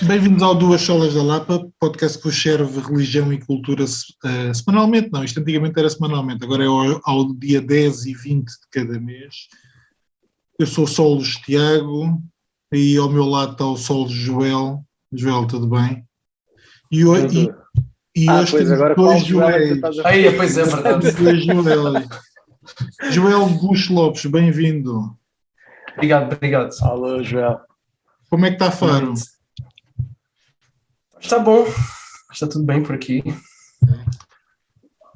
Bem-vindos ao Duas Solas da Lapa, podcast que vos serve religião e cultura semanalmente. Não, isto antigamente era semanalmente, agora é ao dia 10 e 20 de cada mês. Eu sou o Solos Tiago e ao meu lado está o Solos Joel. Joel, tudo bem? E hoje pois agora dois Joel é que Joéis. pois é verdade. Dois Joéis. Joel Bush Lopes, bem-vindo. Obrigado. Alô, Joel. Como é que está Faro? Está bom, está tudo bem por aqui.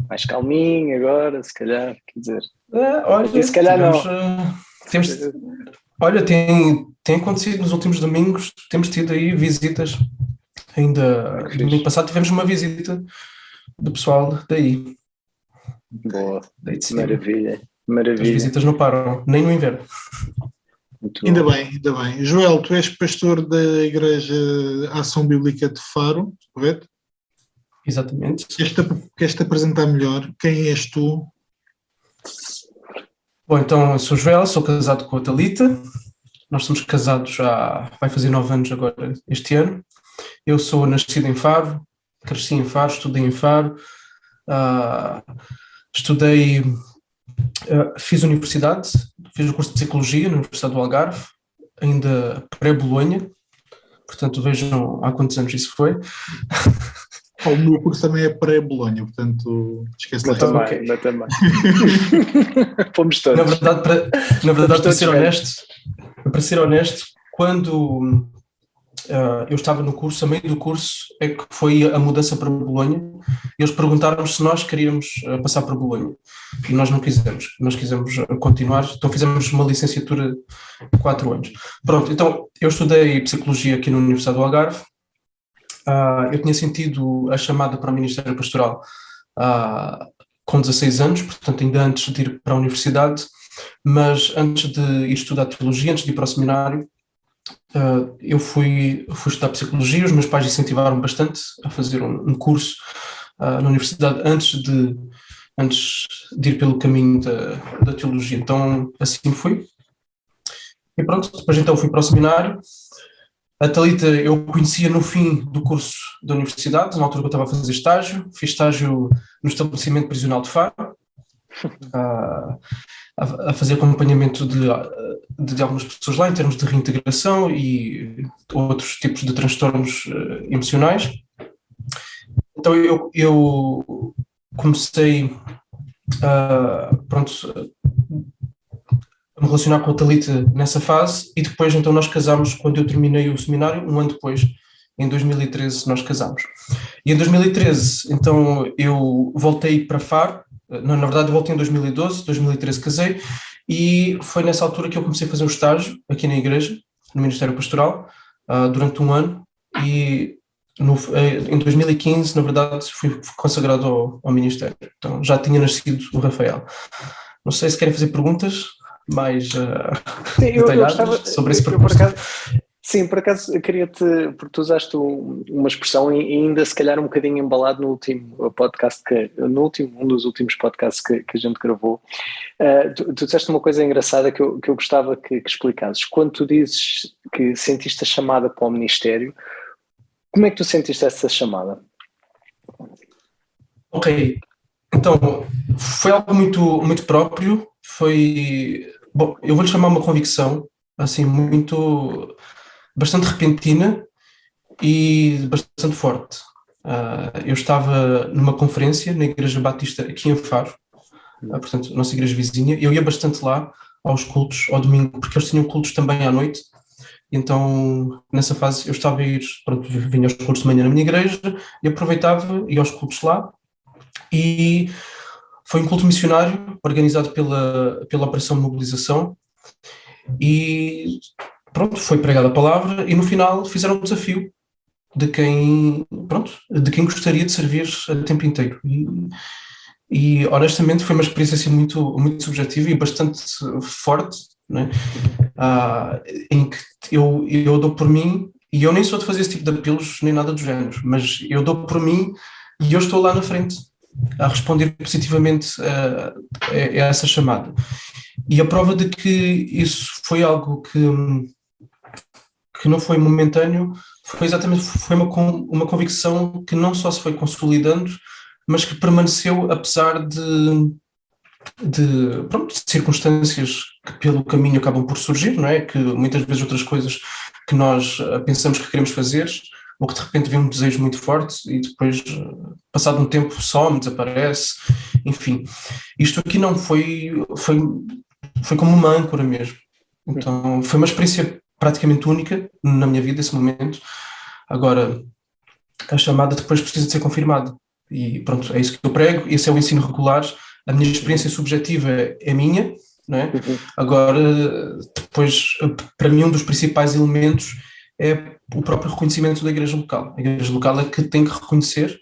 Mais calminho agora, se calhar, quer dizer. Olha, se calhar olha, tem acontecido nos últimos domingos, temos tido aí visitas. Ainda no domingo passado tivemos uma visita do pessoal daí. Boa, daí de maravilha. As visitas não param, nem no inverno. Ainda bem. Joel, tu és pastor da Igreja Ação Bíblica de Faro, correto? Exatamente. Queres-te apresentar melhor? Quem és tu? Bom, então eu sou o Joel, sou casado com a Thalita. Nós somos casados vai fazer 9 anos agora este ano. Eu sou nascido em Faro, cresci em Faro, estudei em Faro, fiz universidade, fiz o curso de Psicologia na Universidade do Algarve, ainda pré-Bolonha, portanto vejam há quantos anos isso foi. O meu curso também é pré-Bolonha, portanto esquece lá. Eu também. Fomos todos. Na verdade para ser honesto, quando eu estava no curso, a meio do curso é que foi a mudança para Bolonha. Eles perguntaram-nos se nós queríamos passar para Bolonha e nós não quisemos, nós quisemos continuar, então fizemos uma licenciatura de 4 anos. Pronto, então eu estudei Psicologia aqui na Universidade do Algarve. Eu tinha sentido a chamada para o Ministério Pastoral com 16 anos, portanto ainda antes de ir para a universidade, mas antes de ir estudar Teologia, antes de ir para o seminário, eu fui estudar Psicologia. Os meus pais incentivaram bastante a fazer um curso na universidade antes de ir pelo caminho da Teologia, então assim fui. E pronto, depois então fui para o seminário. A Thalita eu conhecia no fim do curso da universidade, na altura que eu estava a fazer estágio. Fiz estágio no estabelecimento prisional de Faro, a fazer acompanhamento de algumas pessoas lá em termos de reintegração e outros tipos de transtornos emocionais. Então eu comecei a me relacionar com a Thalita nessa fase e depois então nós casámos quando eu terminei o seminário. Um ano depois, em 2013, nós casámos. E em 2013 então eu voltei para Faro. Na verdade eu voltei em 2012, 2013 casei, e foi nessa altura que eu comecei a fazer um estágio aqui na igreja, no Ministério Pastoral, durante um ano, e em 2015, na verdade, fui consagrado ao Ministério. Então já tinha nascido o Rafael. Não sei se querem fazer perguntas mais detalhadas sobre esse percurso. Por acaso eu queria-te, porque tu usaste uma expressão e ainda se calhar um bocadinho embalado no último podcast, um dos últimos podcasts que a gente gravou. Tu disseste uma coisa engraçada que eu gostava que explicasses. Quando tu dizes que sentiste a chamada para o ministério, como é que tu sentiste essa chamada? Ok, então foi algo muito, muito próprio. Bom, eu vou-lhe chamar uma convicção, assim, bastante repentina e bastante forte. Eu estava numa conferência na Igreja Batista aqui em Faro, portanto, nossa igreja vizinha. Eu ia bastante lá aos cultos, ao domingo, porque eles tinham cultos também à noite. Então, nessa fase, eu estava a ir, vinha aos cultos de manhã na minha igreja e aproveitava, ia aos cultos lá. E foi um culto missionário organizado pela Operação de Mobilização. E pronto, foi pregada a palavra e no final fizeram um desafio de quem gostaria de servir a tempo inteiro. E honestamente foi uma experiência assim, muito, muito subjetiva e bastante forte, né? Em que eu dou por mim, e eu nem sou de fazer esse tipo de apelos nem nada do género, mas eu dou por mim e eu estou lá na frente a responder positivamente a essa chamada. E a prova de que isso foi algo que não foi momentâneo foi exatamente, foi uma convicção que não só se foi consolidando, mas que permaneceu apesar pronto, de circunstâncias que pelo caminho acabam por surgir, não é? Que muitas vezes outras coisas que nós pensamos que queremos fazer, ou que de repente vem um desejo muito forte e depois, passado um tempo, some, desaparece, enfim. Isto aqui não foi como uma âncora mesmo. Então foi uma experiência praticamente única na minha vida, esse momento. Agora, a chamada depois precisa de ser confirmada. E pronto, é isso que eu prego, esse é o ensino regular. A minha experiência subjetiva é minha, não é? Agora, depois, para mim, um dos principais elementos é o próprio reconhecimento da igreja local. A igreja local é que tem que reconhecer.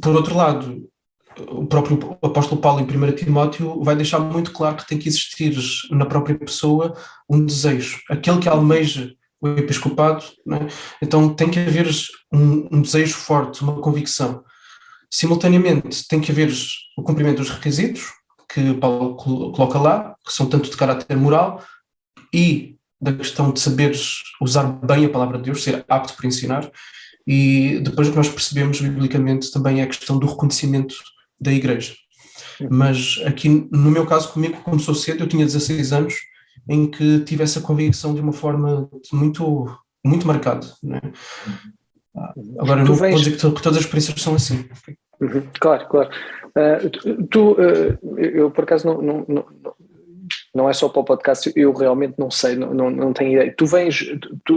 Por outro lado, o próprio apóstolo Paulo, em 1 Timóteo, vai deixar muito claro que tem que existir na própria pessoa um desejo. Aquele que almeja o episcopado, não é? Então tem que haver um desejo forte, uma convicção. Simultaneamente, tem que haver o cumprimento dos requisitos que Paulo coloca lá, que são tanto de caráter moral e da questão de saberes usar bem a palavra de Deus, ser apto para ensinar, e depois o que nós percebemos biblicamente também é a questão do reconhecimento da igreja. Mas aqui, no meu caso, comigo começou cedo, eu tinha 16 anos, em que tive essa convicção de uma forma muito, muito marcada, não é? Agora, não vou dizer que todas as experiências são assim. Claro. Eu por acaso não é só para o podcast, eu realmente não sei, não tenho ideia. Tu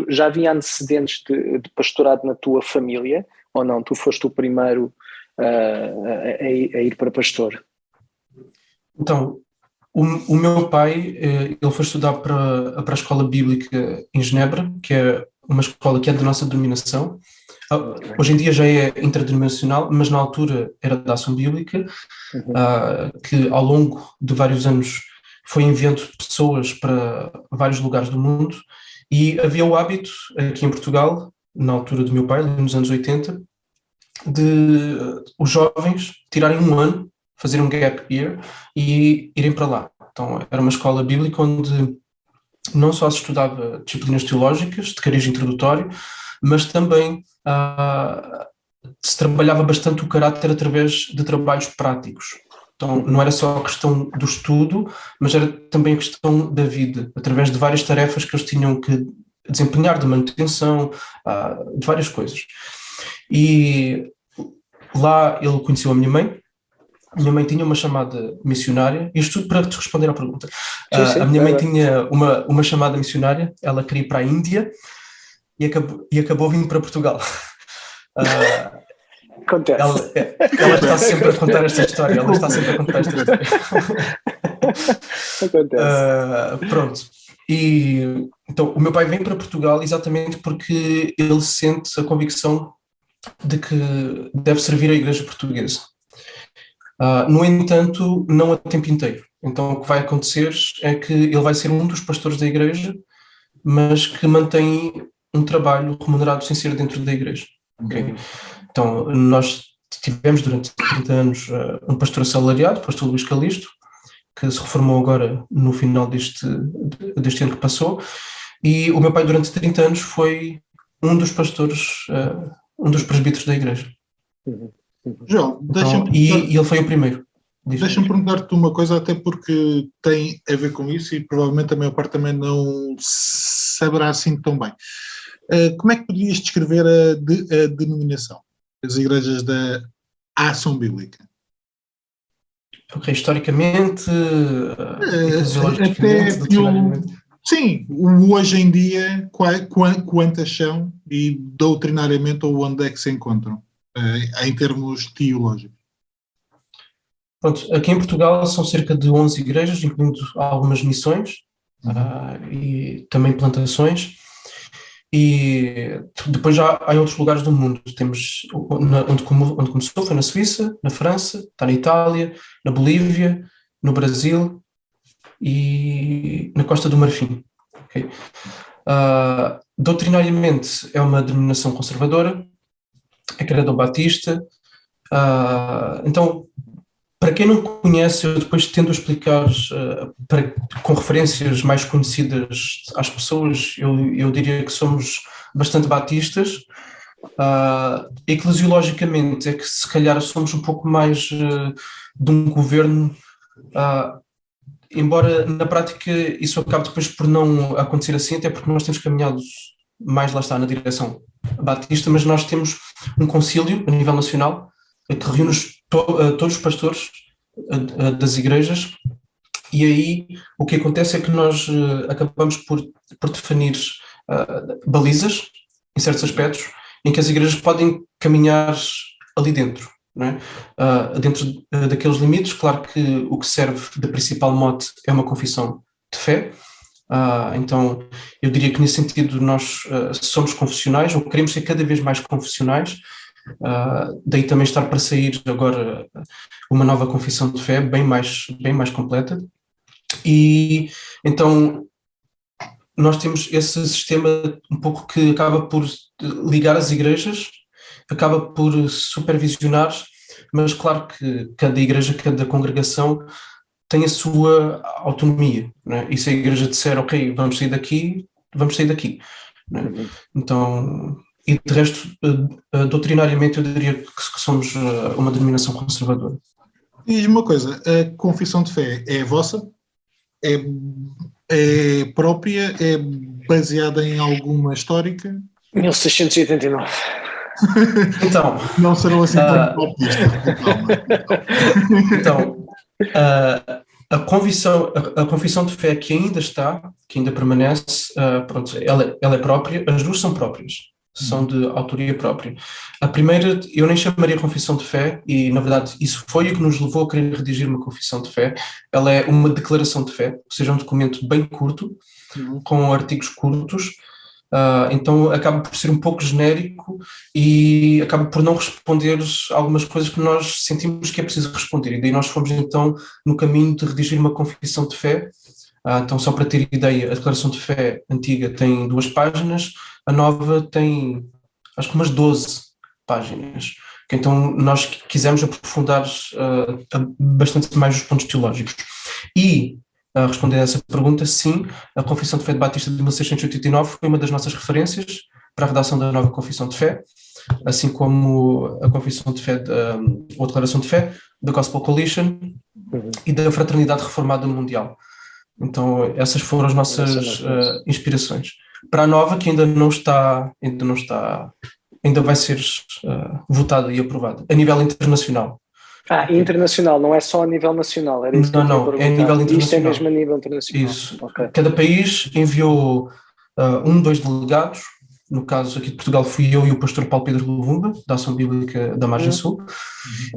já havia antecedentes de pastorado na tua família, ou não? Tu foste o primeiro a ir para pastor? Então, o meu pai, ele foi estudar para a escola bíblica em Genebra, que é uma escola que é da nossa denominação. Hoje em dia já é interdenominacional, mas na altura era da Ação Bíblica, que ao longo de vários anos foi enviando pessoas para vários lugares do mundo, e havia o hábito aqui em Portugal, na altura do meu pai, nos anos 80, de os jovens tirarem um ano, fazerem um gap year e irem para lá. Então era uma escola bíblica onde não só se estudava disciplinas teológicas de cariz introdutório, mas também se trabalhava bastante o caráter através de trabalhos práticos. Então não era só a questão do estudo, mas era também a questão da vida, através de várias tarefas que eles tinham que desempenhar, de manutenção, de várias coisas. E lá ele conheceu a minha mãe. Minha mãe tinha uma chamada missionária, isto tudo para te responder à pergunta. Sim, a minha mãe tinha uma chamada missionária, ela queria ir para a Índia e acabou vindo para Portugal. Acontece. Ela está sempre a contar esta história, Acontece. Pronto. E então o meu pai vem para Portugal exatamente porque ele sente a convicção de que deve servir a igreja portuguesa. No entanto, não a tempo inteiro. Então o que vai acontecer é que ele vai ser um dos pastores da igreja, mas que mantém um trabalho remunerado sem ser dentro da igreja. Okay? Então nós tivemos durante 30 anos um pastor assalariado, o pastor Luís Calisto, que se reformou agora no final deste ano que passou, e o meu pai durante 30 anos foi um dos pastores, um dos presbíteros da igreja. João, e ele foi o primeiro. Deixa-me perguntar-te uma coisa, até porque tem a ver com isso e provavelmente a maior parte também não saberá assim tão bem. Como é que poderias descrever a denominação, as igrejas da Ação Bíblica? Ok, historicamente, eclesiologicamente, sim, hoje em dia, quantas são e doutrinariamente ou onde é que se encontram? Em termos teológicos. Pronto, aqui em Portugal são cerca de 11 igrejas, incluindo algumas missões e também plantações, e depois já há em outros lugares do mundo. Temos onde começou foi na Suíça, na França, está na Itália, na Bolívia, no Brasil e na Costa do Marfim. Okay? Doutrinariamente é uma denominação conservadora, é Credo Batista. Então, para quem não conhece, eu depois tento explicar com referências mais conhecidas às pessoas, eu diria que somos bastante batistas. Eclesiologicamente é que se calhar somos um pouco mais de um governo, embora na prática isso acabe depois por não acontecer assim, até porque nós temos caminhado mais, lá está, na direção batista, mas nós temos um concílio a nível nacional que reúne todos os pastores das igrejas, e aí o que acontece é que nós acabamos por definir balizas, em certos aspectos, em que as igrejas podem caminhar ali dentro, não é? Dentro daqueles limites. Claro que o que serve de principal mote é uma confissão de fé. Então eu diria que nesse sentido nós somos confessionais, ou queremos ser cada vez mais confessionais. Daí também estar para sair agora uma nova confissão de fé bem mais completa. E então nós temos esse sistema um pouco que acaba por ligar as igrejas, acaba por supervisionar, mas claro que cada igreja, cada congregação tem a sua autonomia, não é? E se a igreja disser, ok, vamos sair daqui, não é? Então, e de resto, doutrinariamente eu diria que somos uma denominação conservadora. E uma coisa, a confissão de fé é vossa? É própria? É baseada em alguma histórica? 1689. Então, não serão assim tão batistas. Então, a confissão de fé que ainda permanece, pronto, ela é própria. As duas são próprias, são de autoria própria. A primeira eu nem chamaria confissão de fé, e na verdade isso foi o que nos levou a querer redigir uma confissão de fé. Ela é uma declaração de fé, ou seja, um documento bem curto, com artigos curtos. Então acaba por ser um pouco genérico e acaba por não responder algumas coisas que nós sentimos que é preciso responder, e daí nós fomos então no caminho de redigir uma confissão de fé. Então, só para ter ideia, a declaração de fé antiga tem 2 páginas, a nova tem acho que umas 12 páginas. Então nós quisemos aprofundar bastante mais os pontos teológicos. E respondendo a essa pergunta, sim, a Confissão de Fé de Batista de 1689 foi uma das nossas referências para a redação da nova Confissão de Fé, assim como a Confissão de Fé, ou a Declaração de Fé da Gospel Coalition e da Fraternidade Reformada Mundial. Então essas foram as nossas inspirações. Para a nova, que ainda vai ser votada e aprovada a nível internacional. Internacional, não é só a nível nacional, era isso que eu Não, é a nível internacional. Isto é mesmo a nível internacional. Isso. Okay. Cada país enviou 2 delegados. No caso aqui de Portugal fui eu e o pastor Paulo Pedro Luvumba, da Ação Bíblica da Margem Sul.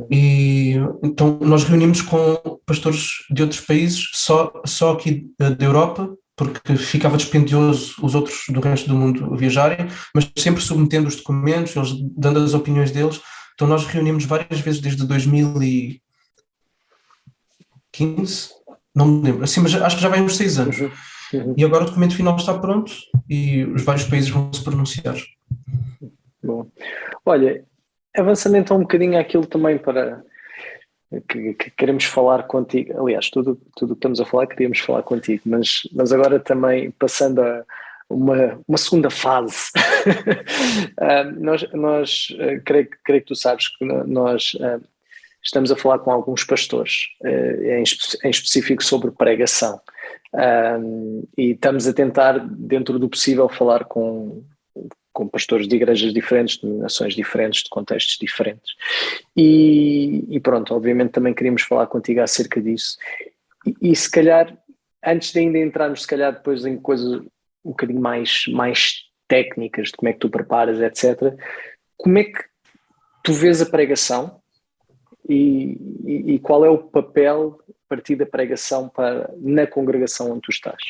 E então nós reunimos com pastores de outros países, só aqui da Europa, porque ficava dispendioso os outros do resto do mundo viajarem, mas sempre submetendo os documentos, eles dando as opiniões deles. Então nós reunimos várias vezes desde 2015, não me lembro, assim, mas acho que já vai uns 6 anos. E agora o documento final está pronto e os vários países vão se pronunciar. Bom, olha, avançando então um bocadinho àquilo também para que queremos falar contigo, aliás, tudo o que estamos a falar queríamos falar contigo, mas agora também passando a uma segunda fase. nós creio que tu sabes que nós estamos a falar com alguns pastores, em específico sobre pregação, e estamos a tentar, dentro do possível, falar com pastores de igrejas diferentes, de nações diferentes, de contextos diferentes. E pronto, obviamente também queríamos falar contigo acerca disso. E se calhar, antes de ainda entrarmos, se calhar depois em coisas um bocadinho mais técnicas, de como é que tu preparas, etc., como é que tu vês a pregação e qual é o papel a partir da pregação na congregação onde tu estás?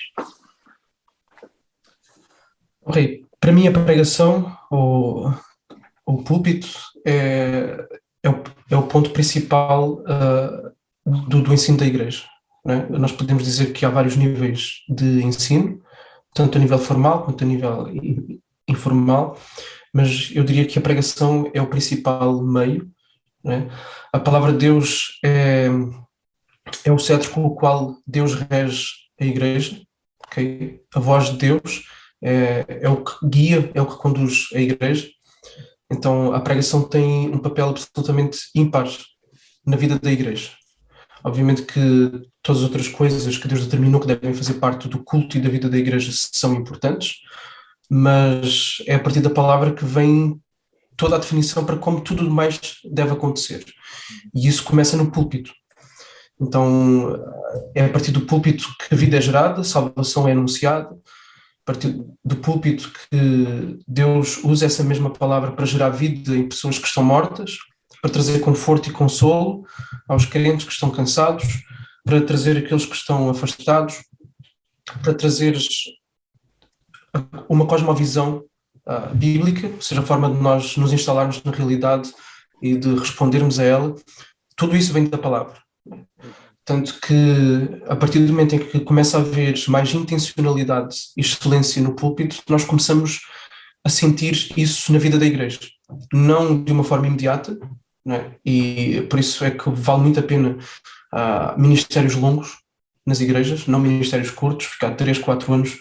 Ok, para mim a pregação, ou o púlpito, é o ponto principal do ensino da igreja, não é? Nós podemos dizer que há vários níveis de ensino, tanto a nível formal quanto a nível informal, mas eu diria que a pregação é o principal meio, não é? A palavra de Deus é o cetro com o qual Deus rege a igreja, okay? A voz de Deus é o que guia, é o que conduz a igreja. Então a pregação tem um papel absolutamente ímpar na vida da igreja. Obviamente que todas as outras coisas que Deus determinou que devem fazer parte do culto e da vida da igreja são importantes, mas é a partir da palavra que vem toda a definição para como tudo mais deve acontecer. E isso começa no púlpito. Então é a partir do púlpito que a vida é gerada, a salvação é anunciada, a partir do púlpito que Deus usa essa mesma palavra para gerar vida em pessoas que estão mortas, para trazer conforto e consolo aos crentes que estão cansados, para trazer aqueles que estão afastados, para trazer uma cosmovisão bíblica, ou seja, a forma de nós nos instalarmos na realidade e de respondermos a ela. Tudo isso vem da palavra. Tanto que, a partir do momento em que começa a haver mais intencionalidade e excelência no púlpito, nós começamos a sentir isso na vida da igreja. Não de uma forma imediata, não é? E por isso é que vale muito a pena ministérios longos nas igrejas, não ministérios curtos. Ficar 3, 4 anos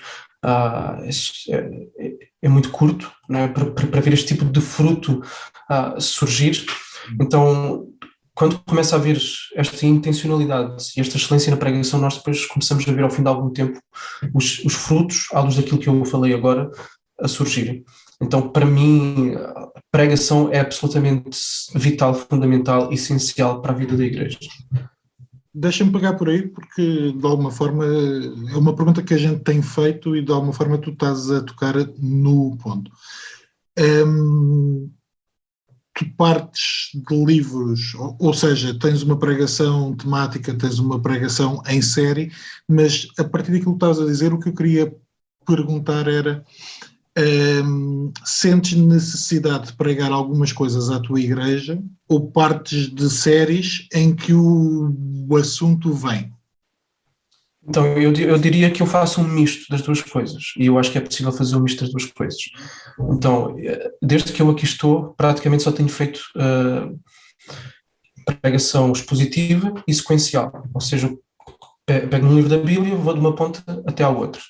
é muito curto, não é? Para ver este tipo de fruto surgir. Então, quando começa a haver esta intencionalidade e esta excelência na pregação, nós depois começamos a ver ao fim de algum tempo os frutos, à luz daquilo que eu falei agora, a surgirem. Então, para mim, a pregação é absolutamente vital, fundamental, essencial para a vida da igreja. Deixa-me pegar por aí, porque de alguma forma é uma pergunta que a gente tem feito e de alguma forma tu estás a tocar no ponto. Tu partes de livros, ou seja, tens uma pregação temática, tens uma pregação em série, mas a partir daquilo que estás a dizer, o que eu queria perguntar era: sentes necessidade de pregar algumas coisas à tua igreja ou partes de séries em que o assunto vem? Então, eu diria que eu faço um misto das duas coisas, e eu acho que é possível fazer um misto das duas coisas. Então, desde que eu aqui estou, praticamente só tenho feito pregação expositiva e sequencial, ou seja, pego um livro da Bíblia, vou de uma ponta até à outra.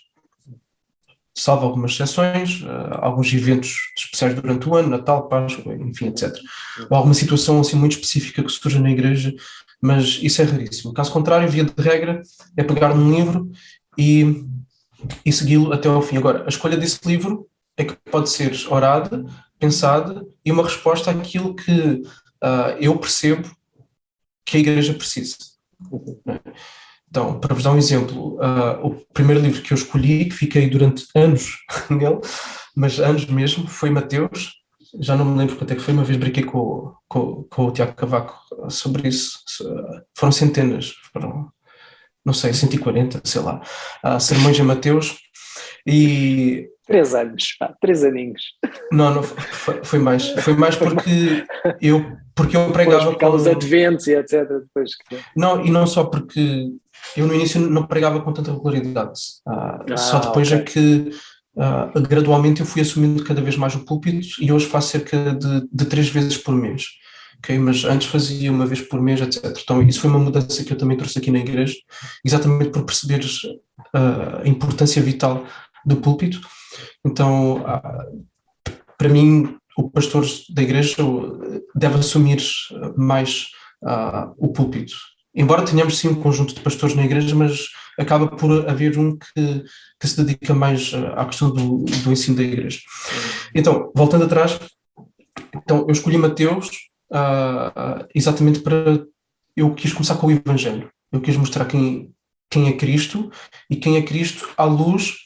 Salvo algumas exceções, alguns eventos especiais durante o ano, Natal, Páscoa, enfim, etc. Ou alguma situação assim muito específica que surja na igreja, mas isso é raríssimo. Caso contrário, via de regra, é pegar num livro e segui-lo até ao fim. Agora, a escolha desse livro é que pode ser orada, pensada e uma resposta àquilo que eu percebo que a igreja precisa. Então, para vos dar um exemplo, o primeiro livro que eu escolhi, que fiquei durante anos nele, mas anos mesmo, foi Mateus. Já não me lembro quanto é que foi, uma vez brinquei com o Tiago Cavaco sobre isso. Foram centenas, não sei, 140, sei lá, sermões em Mateus. E 3 anos, 3 aninhos. Não, foi mais porque eu pregava com os adventos e etc. Depois. Não, e não só porque eu no início não pregava com tanta regularidade, só depois é que gradualmente eu fui assumindo cada vez mais o púlpito e hoje faço cerca de 3 vezes por mês. Okay? Mas antes fazia uma vez por mês, etc. Então isso foi uma mudança que eu também trouxe aqui na igreja, exatamente por perceberes a importância vital do púlpito. Então, para mim, o pastor da igreja deve assumir mais o púlpito. Embora tenhamos sim um conjunto de pastores na igreja, mas acaba por haver um que se dedica mais à questão do ensino da igreja. Então, voltando atrás, então, eu escolhi Mateus exatamente para... Eu quis começar com o Evangelho. Eu quis mostrar quem é Cristo e quem é Cristo à luz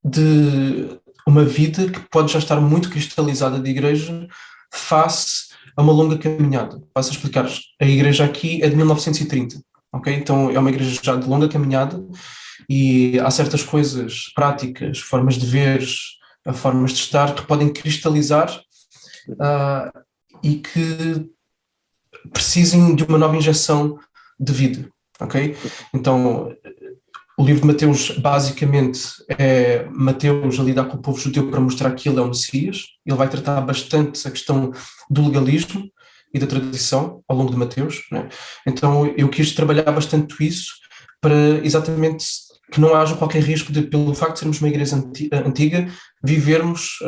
de uma vida que pode já estar muito cristalizada de igreja face a uma longa caminhada. Passo a explicar. A igreja aqui é de 1930, ok? Então é uma igreja já de longa caminhada e há certas coisas práticas, formas de ver, formas de estar que podem cristalizar e que precisem de uma nova injeção de vida, ok? Então o livro de Mateus basicamente é Mateus a lidar com o povo judeu para mostrar que ele é o Messias. Ele vai tratar bastante a questão do legalismo e da tradição ao longo de Mateus, né? Então eu quis trabalhar bastante isso para exatamente que não haja qualquer risco de, pelo facto de sermos uma igreja antiga, vivermos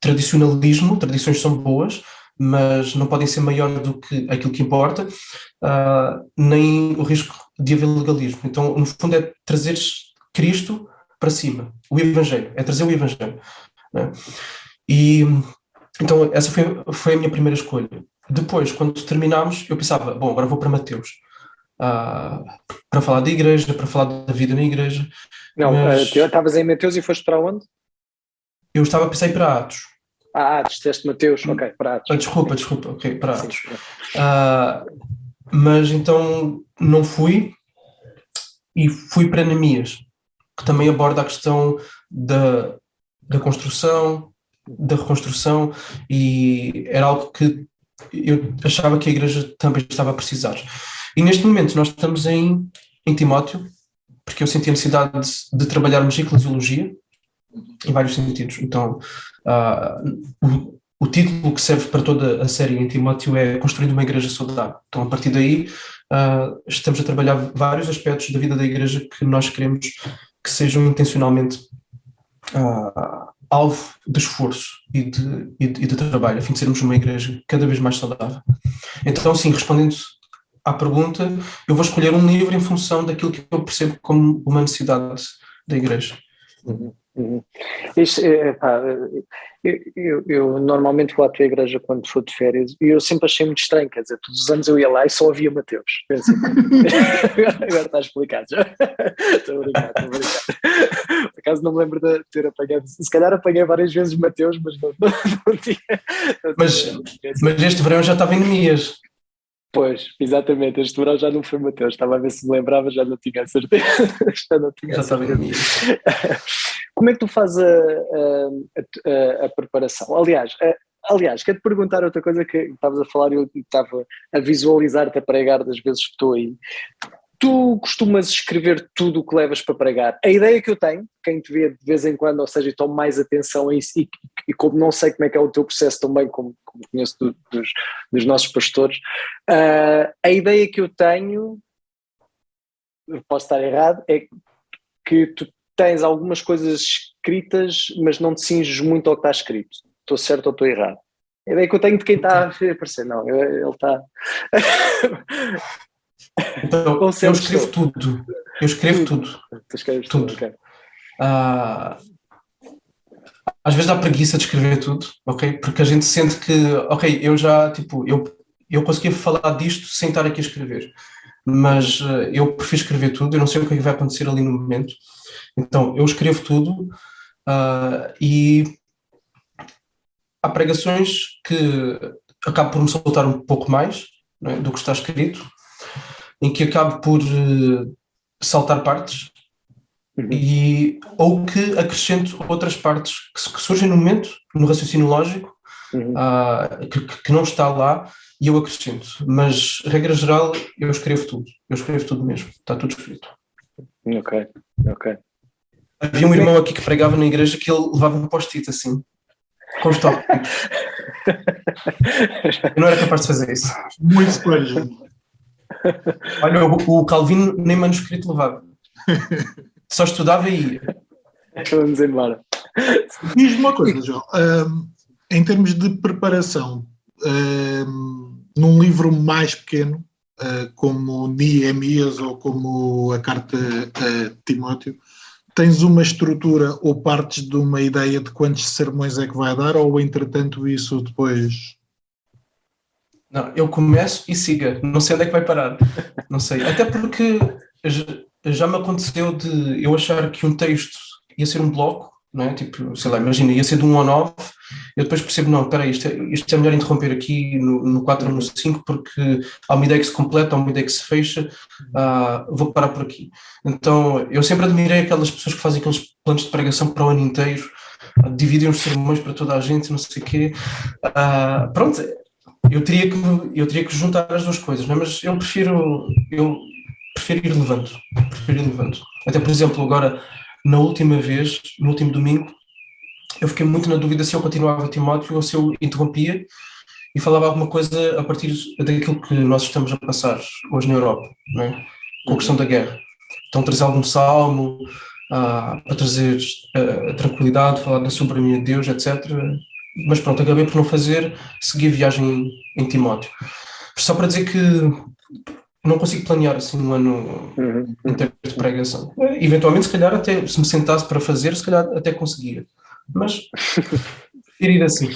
tradicionalismo. Tradições são boas, mas não podem ser maior do que aquilo que importa, nem o risco de haver legalismo. Então, no fundo, é trazer Cristo para cima, o Evangelho, é trazer o Evangelho, né? E então essa foi a minha primeira escolha. Depois, quando terminámos, eu pensava, bom, agora vou para Mateus, para falar da igreja, para falar da vida na igreja. Não, estavas em Mateus e foste para onde? Eu pensei para Atos. Atos, disseste Mateus, ok, para Atos. Desculpa, ok, para Atos. Mas então não fui, e fui para Neemias, que também aborda a questão da construção, da reconstrução, e era algo que eu achava que a igreja também estava a precisar. E neste momento nós estamos em Timóteo, porque eu senti a necessidade de trabalharmos eclesiologia em vários sentidos. Então, o título que serve para toda a série em Timóteo é Construindo uma Igreja Saudável. Então, a partir daí, estamos a trabalhar vários aspectos da vida da igreja que nós queremos que sejam intencionalmente alvo de esforço e de trabalho, a fim de sermos uma igreja cada vez mais saudável. Então, sim, respondendo à pergunta, eu vou escolher um livro em função daquilo que eu percebo como uma necessidade da igreja. Eu normalmente vou à tua igreja quando for de férias e eu sempre achei muito estranho, quer dizer, todos os anos eu ia lá e só havia Mateus. Assim, agora está explicado já. Estou a brincar. Por acaso não me lembro de ter apanhado, se calhar apanhei várias vezes Mateus, mas não tinha. Mas este verão já estava em Neemias. Pois, exatamente, este verão já não foi Mateus, estava a ver se me lembrava, já não tinha a certeza. Já estava em Neemias. Como é que tu fazes a preparação? Aliás, quero-te perguntar outra coisa que estavas a falar e eu estava a visualizar-te a pregar das vezes que estou aí. Tu costumas escrever tudo o que levas para pregar? A ideia que eu tenho, quem te vê de vez em quando, ou seja, e tomo mais atenção a isso, e como não sei como é que é o teu processo também, como conheço dos nossos pastores, a ideia que eu tenho, posso estar errado, é que tu tens algumas coisas escritas, mas não te cinges muito ao que está escrito. Estou certo ou estou errado? A ideia que eu tenho de quem está a aparecer, não, ele está... Então, eu escrevo tudo. Eu escrevo tudo. Tu escreves tudo. Okay. Às vezes dá preguiça de escrever tudo, ok? Porque a gente sente que, ok, eu já, eu conseguia falar disto sem estar aqui a escrever. Mas eu prefiro escrever tudo, eu não sei o que vai acontecer ali no momento. Então, eu escrevo tudo e há pregações que acabo por me soltar um pouco mais, não é, do que está escrito, em que acabo por saltar partes, ou que acrescento outras partes que surgem no momento, no raciocínio lógico, que não está lá, e eu acrescento. Mas, regra geral, eu escrevo tudo mesmo, está tudo escrito. Ok. Havia um irmão aqui que pregava na igreja que ele levava um post-it assim, com os tópicos. Eu não era capaz de fazer isso. Muito escolha. Olha, o Calvino nem manuscrito levava. Só estudava e ia. Vamos embora. Diz-me uma coisa, João. Em termos de preparação, num livro mais pequeno, como Neemias ou como a carta a Timóteo, tens uma estrutura ou partes de uma ideia de quantos sermões é que vai dar, ou entretanto isso depois... Não, eu começo e siga, não sei onde é que vai parar, não sei, até porque já me aconteceu de eu achar que um texto ia ser um bloco, não é? Tipo, sei lá, imagina, ia ser de 1 ao 9, eu depois percebo, não, espera aí, isto é melhor interromper aqui no 4 ou no 5, porque há uma ideia que se completa, há uma ideia que se fecha, vou parar por aqui. Então, eu sempre admirei aquelas pessoas que fazem aqueles planos de pregação para o ano inteiro, dividem os sermões para toda a gente, não sei o quê, pronto. Eu teria que juntar as duas coisas, não é? Mas eu prefiro ir levando. Até, por exemplo, agora, na última vez, no último domingo, eu fiquei muito na dúvida se eu continuava Timóteo ou se eu interrompia e falava alguma coisa a partir daquilo que nós estamos a passar hoje na Europa, não é? Com a questão da guerra. Então trazer algum salmo para trazer a tranquilidade, falar da soberania de Deus, etc. Mas pronto, acabei por não fazer, segui a viagem em Timóteo. Só para dizer que não consigo planear assim um ano inteiro de pregação. Eventualmente, se calhar, até se me sentasse para fazer, se calhar até conseguia. Mas prefiro ir assim.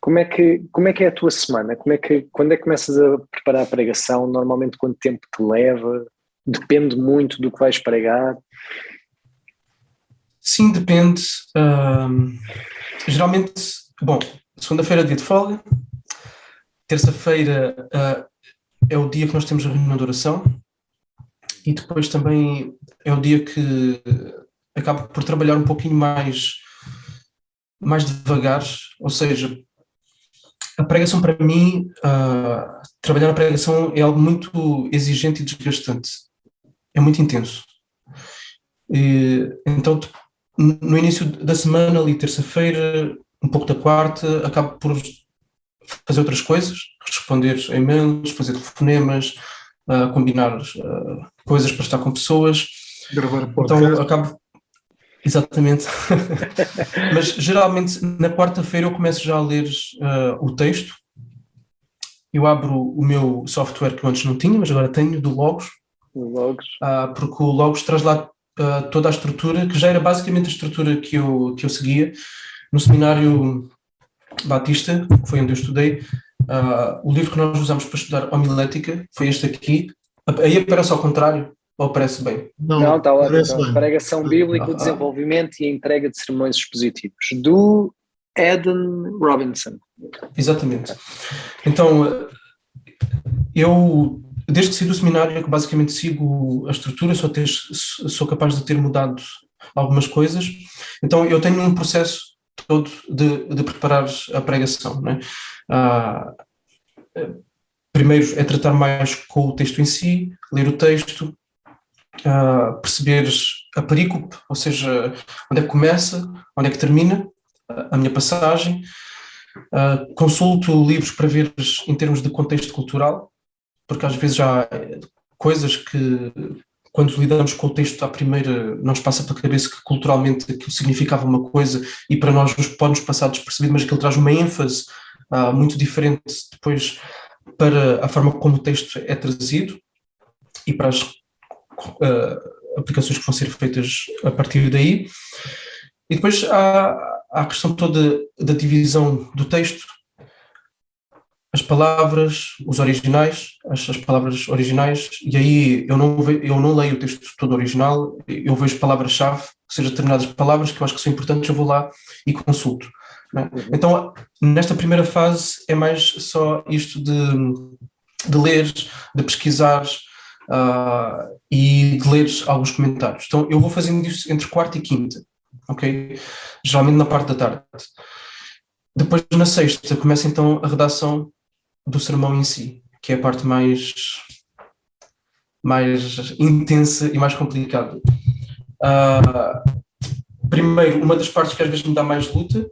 Como é que é a tua semana? Quando é que começas a preparar a pregação? Normalmente quanto tempo te leva? Depende muito do que vais pregar? Sim, depende. Geralmente, bom, segunda-feira é dia de folga, terça-feira é o dia que nós temos a reunião de oração e depois também é o dia que acabo por trabalhar um pouquinho mais devagar, ou seja, a pregação para mim, trabalhar na pregação é algo muito exigente e desgastante, é muito intenso. Então, no início da semana, ali terça-feira, um pouco da quarta, acabo por fazer outras coisas, responder e-mails, fazer telefonemas, combinar coisas para estar com pessoas. Gravar podcast. Então acabo... Exatamente. Mas geralmente na quarta-feira eu começo já a ler o texto. Eu abro o meu software que eu antes não tinha, mas agora tenho, do Logos. Porque o Logos traz lá toda a estrutura, que já era basicamente a estrutura que eu seguia no seminário Batista, que foi onde eu estudei. O livro que nós usamos para estudar homilética foi este aqui. Aí aparece ao contrário ou aparece bem? Não, está ótimo. Pregação bíblica, desenvolvimento e entrega de sermões expositivos, do Eden Robinson. Exatamente. Então, eu, desde que saí do seminário, que basicamente sigo a estrutura, sou capaz de ter mudado algumas coisas. Então, eu tenho um processo todo de preparar a pregação, né? Primeiro é tratar mais com o texto em si, ler o texto, perceberes a perícope, ou seja, onde é que começa, onde é que termina a minha passagem. Consulto livros para ver em termos de contexto cultural, porque às vezes já há coisas que, quando lidamos com o texto à primeira, não nos passa pela cabeça que culturalmente aquilo significava uma coisa e para nós pode-nos passar despercebido, mas aquilo traz uma ênfase muito diferente depois para a forma como o texto é trazido e para as aplicações que vão ser feitas a partir daí. E depois há a questão toda da divisão do texto, as palavras, os originais, as palavras originais, e aí eu não leio o texto todo original, eu vejo palavras-chave, ou seja, determinadas palavras que eu acho que são importantes, eu vou lá e consulto, né? Então, nesta primeira fase é mais só isto de ler, de pesquisar e de ler alguns comentários. Então, eu vou fazendo isso entre quarta e quinta, ok? Geralmente na parte da tarde. Depois, na sexta, começa então a redação do sermão em si, que é a parte mais intensa e mais complicada. Primeiro, uma das partes que às vezes me dá mais luta,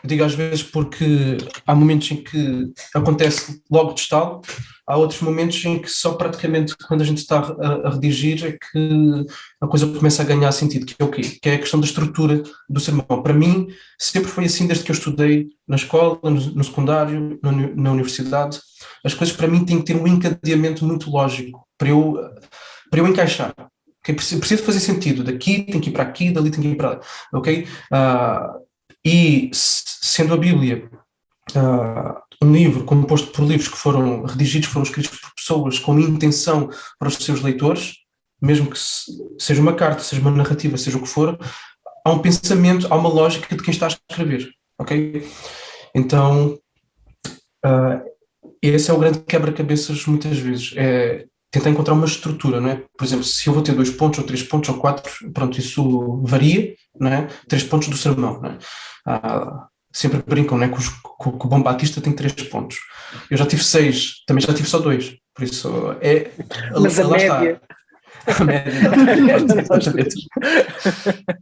digo às vezes porque há momentos em que acontece logo de estalo, há outros momentos em que só praticamente quando a gente está a redigir é que a coisa começa a ganhar sentido, que é o quê? Que é a questão da estrutura do sermão. Para mim, sempre foi assim desde que eu estudei na escola, no secundário, na universidade. As coisas para mim têm que ter um encadeamento muito lógico para eu encaixar. Okay? Preciso fazer sentido. Daqui tem que ir para aqui, dali tem que ir para lá. Ok? E sendo a Bíblia um livro composto por livros que foram redigidos, foram escritos por pessoas com intenção para os seus leitores, mesmo que seja uma carta, seja uma narrativa, seja o que for, há um pensamento, há uma lógica de quem está a escrever, ok? Então, esse é o grande quebra-cabeças muitas vezes, é tentar encontrar uma estrutura, não é? Por exemplo, se eu vou ter 2 pontos, ou 3 pontos, ou 4, pronto, isso varia, não é? 3 pontos do sermão, não é? Sempre brincam, né, que o bom batista tem 3 pontos. Eu já tive 6, também já tive só 2, por isso é... Mas a média... A média,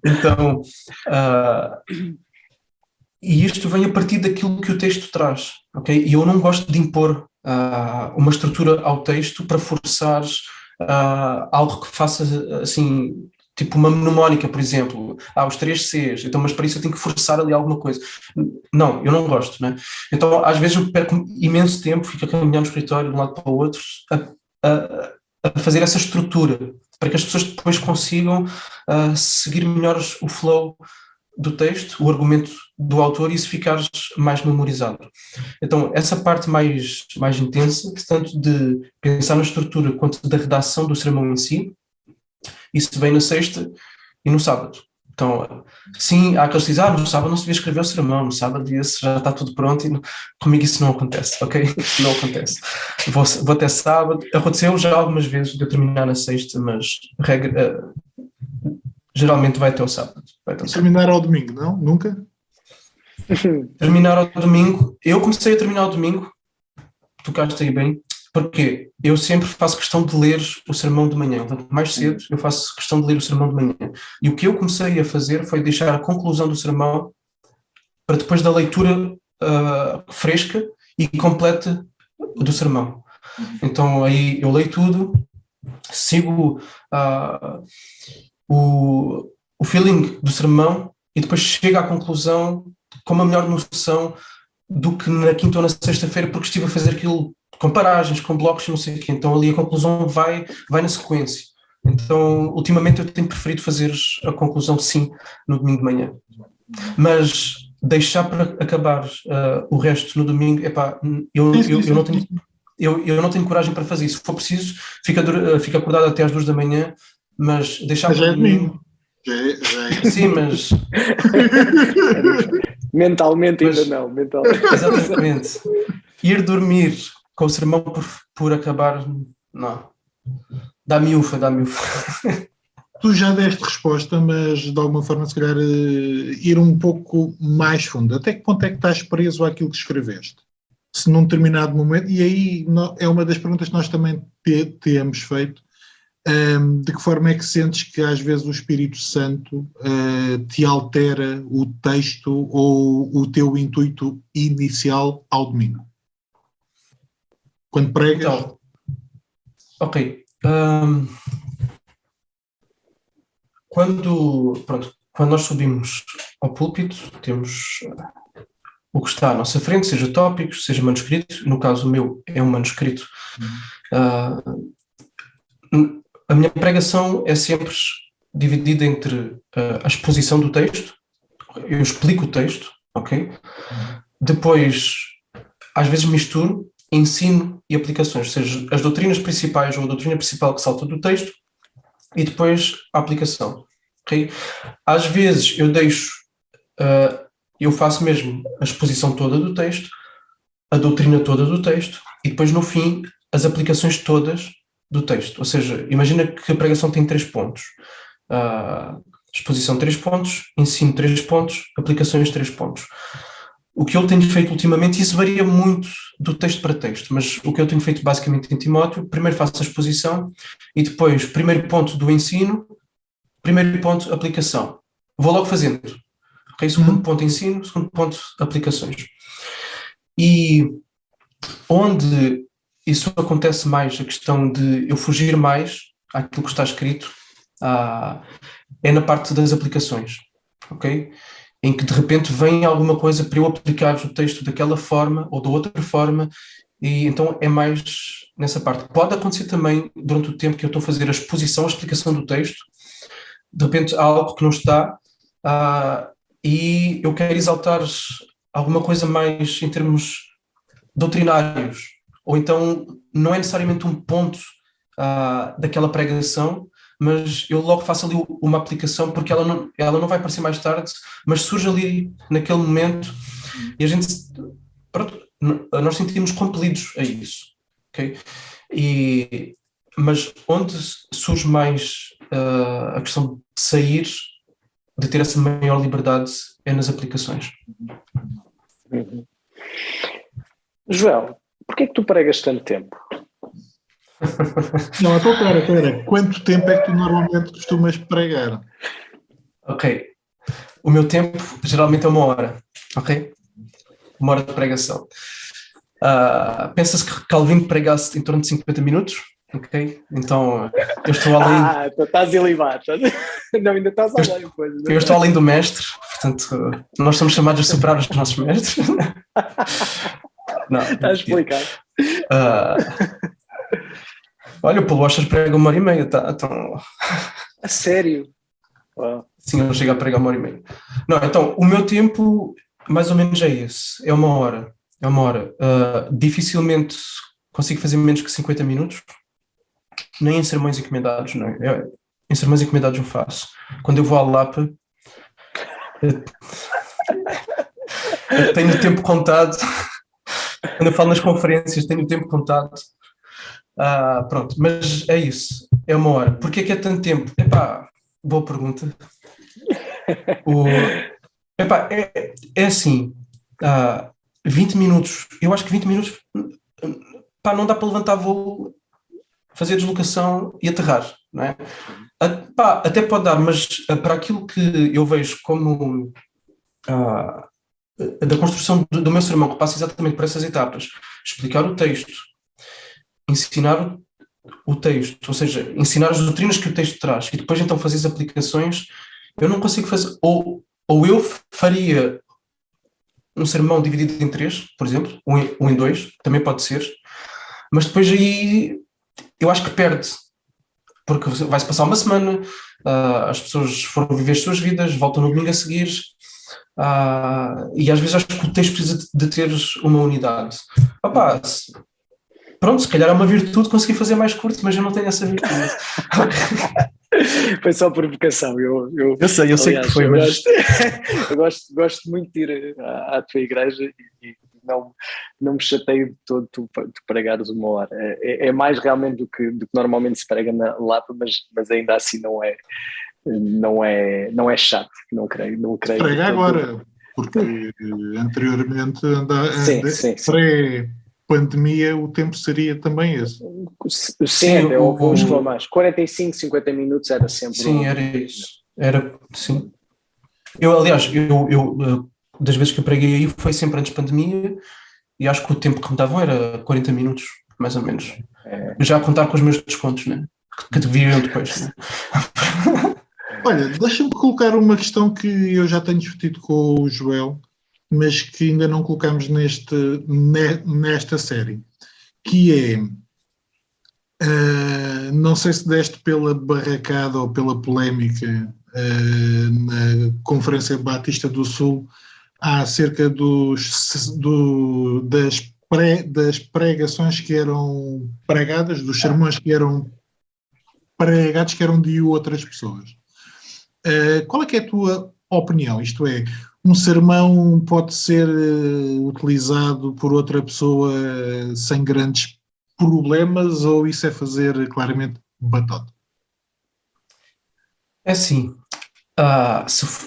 então, e isto vem a partir daquilo que o texto traz, ok? E eu não gosto de impor uma estrutura ao texto para forçar algo que faça assim, tipo uma mnemónica, por exemplo, os 3 Cs, então, mas para isso eu tenho que forçar ali alguma coisa. Não, eu não gosto, né? Então às vezes eu perco imenso tempo, fico a caminhar no escritório de um lado para o outro, a fazer essa estrutura, para que as pessoas depois consigam seguir melhor o flow do texto, o argumento do autor, e isso ficar mais memorizado. Então, essa parte mais intensa, tanto de pensar na estrutura quanto da redação do sermão em si, isso vem na sexta e no sábado. Então, sim, há aqueles que dizem, no sábado não se devia escrever o sermão, no sábado já está tudo pronto, e comigo isso não acontece, ok? Não acontece. Vou até sábado, aconteceu já algumas vezes de eu terminar na sexta, mas geralmente vai até o sábado. Terminar ao domingo, não? Nunca? Terminar ao domingo, eu comecei a terminar ao domingo, tocaste aí bem, porque eu sempre faço questão de ler o sermão de manhã. Mais cedo eu faço questão de ler o sermão de manhã. E o que eu comecei a fazer foi deixar a conclusão do sermão para depois da leitura fresca e completa do sermão. Então aí eu leio tudo, sigo o feeling do sermão e depois chego à conclusão com uma melhor noção do que na quinta ou na sexta-feira, porque estive a fazer aquilo com paragens, com blocos, não sei o quê. Então ali a conclusão vai na sequência. Então, ultimamente eu tenho preferido fazer a conclusão sim no domingo de manhã. Mas deixar para acabar o resto no domingo, eu não tenho coragem para fazer isso. Se for preciso, fico acordado até às 2 da manhã, mas deixar para o domingo. Já é. Sim, mas... Mentalmente ainda não. Exatamente. Ir dormir com o sermão por acabar, não. Dá-me ufa. Tu já deste resposta, mas de alguma forma, se calhar, ir um pouco mais fundo. Até que ponto é que estás preso àquilo que escreveste? Se num determinado momento, e aí é uma das perguntas que nós também temos feito, de que forma é que sentes que às vezes o Espírito Santo te altera o texto ou o teu intuito inicial ao domingo? Quando pregas? Então, ok. Quando nós subimos ao púlpito, temos o que está à nossa frente, seja tópicos, seja manuscrito. No caso, o meu é um manuscrito. A minha pregação é sempre dividida entre a exposição do texto, eu explico o texto, ok? Depois, às vezes misturo ensino e aplicações, ou seja, as doutrinas principais ou a doutrina principal que salta do texto e depois a aplicação, ok? Às vezes eu faço mesmo a exposição toda do texto, a doutrina toda do texto e depois no fim as aplicações todas do texto. Ou seja, imagina que a pregação tem 3 pontos. Exposição 3 pontos, ensino 3 pontos, aplicações 3 pontos. O que eu tenho feito ultimamente, isso varia muito do texto para texto, mas o que eu tenho feito basicamente em Timóteo, primeiro faço a exposição e depois, primeiro ponto do ensino, primeiro ponto aplicação. Vou logo fazendo. Okay? Segundo ponto ensino, segundo ponto aplicações. E onde isso acontece mais, a questão de eu fugir mais àquilo que está escrito, é na parte das aplicações, ok? Em que de repente vem alguma coisa para eu aplicar o texto daquela forma ou da outra forma, e então é mais nessa parte. Pode acontecer também durante o tempo que eu estou a fazer a exposição, a explicação do texto, de repente há algo que não está, e eu quero exaltar alguma coisa mais em termos doutrinários, ou então não é necessariamente um ponto daquela pregação, mas eu logo faço ali uma aplicação porque ela não vai aparecer mais tarde, mas surge ali naquele momento e a gente, pronto, nós sentimos compelidos a isso, ok? Mas onde surge mais a questão de sair, de ter essa maior liberdade, é nas aplicações. Joel, porquê é que tu pregas tanto tempo? Não, então espera. Quanto tempo é que tu normalmente costumas pregar? Ok. O meu tempo geralmente é 1 hora, ok? 1 hora de pregação. Pensa-se que Calvino pregasse em torno de 50 minutos, ok? Então eu estou além... tu estás a libar. Não, ainda estás além, pois. Eu estou além do mestre, portanto, nós somos chamados a superar os nossos mestres. Não, está explicado. Olha, o Paulo Washers prega 1h30, tá? Então... A sério? Uau. Sim, ele chega a pregar 1h30. Não, então, o meu tempo mais ou menos é esse, é 1 hora. Dificilmente consigo fazer menos que 50 minutos, nem em sermões encomendados, não é? Em sermões encomendados eu faço. Quando eu vou à Lapa, eu tenho o tempo contado. Quando eu falo nas conferências, tenho o tempo contado. Pronto, mas é isso, é 1 hora. Porquê que é tanto tempo? Epá, boa pergunta. É assim, 20 minutos, eu acho que 20 minutos, não dá para levantar voo, fazer deslocação e aterrar, não é? Até pode dar, mas para aquilo que eu vejo como da construção do meu sermão, que passa exatamente por essas etapas, explicar o texto, ensinar o texto, ou seja, ensinar as doutrinas que o texto traz e depois então fazer as aplicações, eu não consigo fazer, ou eu faria um sermão dividido em 3, por exemplo, um em 2, também pode ser, mas depois aí eu acho que perde, porque vai-se passar uma semana, as pessoas foram viver as suas vidas, voltam no domingo a seguir, e às vezes acho que o texto precisa de ter uma unidade. Pronto, se calhar é uma virtude conseguir fazer mais curto, mas eu não tenho essa virtude. Foi só provocação. Eu sei, aliás, que foi, mas... eu gosto muito de ir à tua igreja e não me chateio de todo tu pregares 1 hora. É mais realmente do que normalmente se prega na Lapa, mas ainda assim não é chato, não creio. Prega agora, porque anteriormente sim. Pré-pandemia o tempo seria também esse. Sim, vamos falar mais. 45, 50 minutos era sempre. Sim, era isso. Sim. Aliás, das vezes que eu preguei aí foi sempre antes da pandemia e acho que o tempo que me davam era 40 minutos, mais ou menos. Já a contar com os meus descontos, né? Que viriam depois. Né? Olha, deixa-me colocar uma questão que eu já tenho discutido com o Joel, mas que ainda não colocamos nesta série, que é, não sei se deste pela barracada ou pela polémica na Conferência Batista do Sul acerca das pregações que eram pregadas, dos sermões que eram pregados que eram de outras pessoas. Qual é que é a tua opinião? Isto é, um sermão pode ser utilizado por outra pessoa sem grandes problemas ou isso é fazer claramente batota? É assim,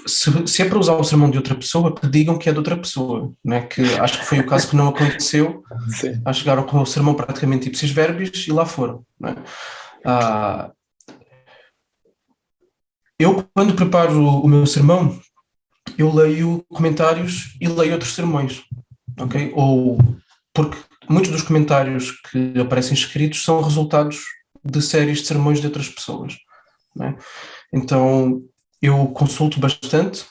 se é para usar o sermão de outra pessoa, que digam que é de outra pessoa, não é? Que acho que foi o caso que não aconteceu. Chegaram com o sermão praticamente ipsis verbis e lá foram, não é? Eu, quando preparo o meu sermão, eu leio comentários e leio outros sermões, ok? Porque muitos dos comentários que aparecem escritos são resultados de séries de sermões de outras pessoas, não é? Então, eu consulto bastante,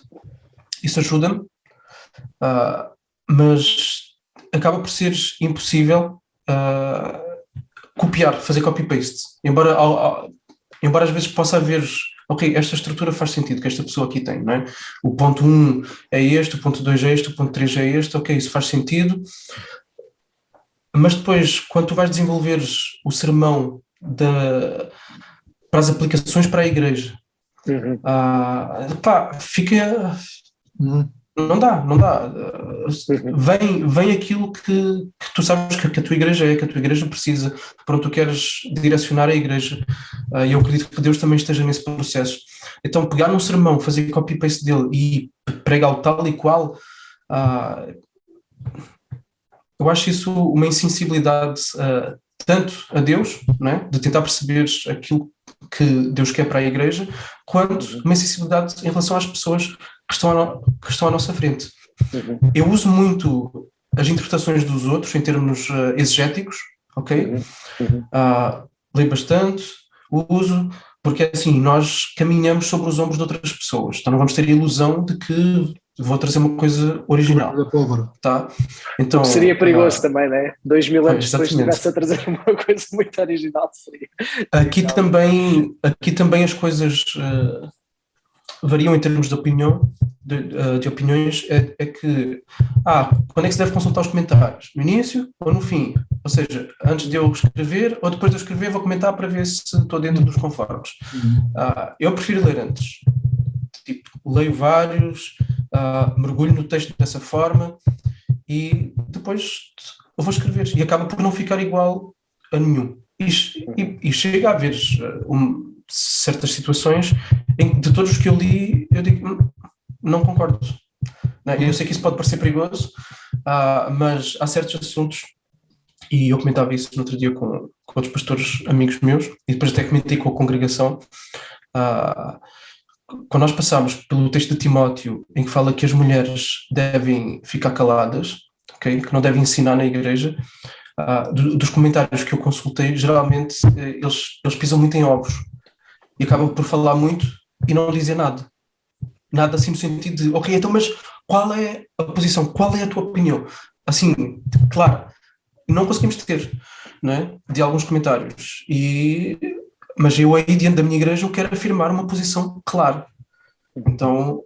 isso ajuda-me, mas acaba por ser impossível copiar, fazer copy-paste, embora às vezes possa haver... Ok, esta estrutura faz sentido que esta pessoa aqui tem, não é? O ponto 1 é este, o ponto 2 é este, o ponto 3 é este, ok, isso faz sentido. Mas depois, quando tu vais desenvolver o sermão para as aplicações para a igreja, fica... Não dá. Vem aquilo que tu sabes que a tua igreja é, que a tua igreja precisa, para onde tu queres direcionar a igreja. E eu acredito que Deus também esteja nesse processo. Então, pegar num sermão, fazer copy-paste dele e pregá-lo tal e qual, eu acho isso uma insensibilidade tanto a Deus, não é? De tentar perceber aquilo que Deus quer para a igreja, quanto uma insensibilidade em relação às pessoas que estão à nossa frente. Eu uso muito as interpretações dos outros em termos exegéticos, ok? leio bastante, uso, porque assim, nós caminhamos sobre os ombros de outras pessoas, então não vamos ter a ilusão de que vou trazer uma coisa original, Da pólvora. tá? Então, seria perigoso também, não é? 2000 anos depois exatamente. estivesse a trazer uma coisa muito original, seria. Aqui também as coisas variam em termos de opinião, de opiniões, é que quando é que se deve consultar os comentários? No início ou no fim? Ou seja, antes de eu escrever ou depois de eu escrever vou comentar para ver se estou dentro dos conformes. Eu prefiro ler antes. Tipo, leio vários, mergulho no texto dessa forma e depois eu vou escrever. E acaba por não ficar igual a nenhum. E chega a haver certas situações em que de todos os que eu li, eu digo, não concordo. Não, eu sei que isso pode parecer perigoso, mas há certos assuntos, e eu comentava isso no outro dia com outros pastores amigos meus, e depois até comentei com a congregação, quando nós passamos pelo texto de Timóteo, em que fala que as mulheres devem ficar caladas, okay? Que não devem ensinar na igreja, dos comentários que eu consultei, geralmente eles pisam muito em ovos e acabam por falar muito e não dizer nada. Nada assim no sentido de, ok, então mas qual é a posição, qual é a tua opinião? Assim, claro, não conseguimos ter, não é? De alguns comentários. Mas eu aí, diante da minha igreja, eu quero afirmar uma posição clara. Então,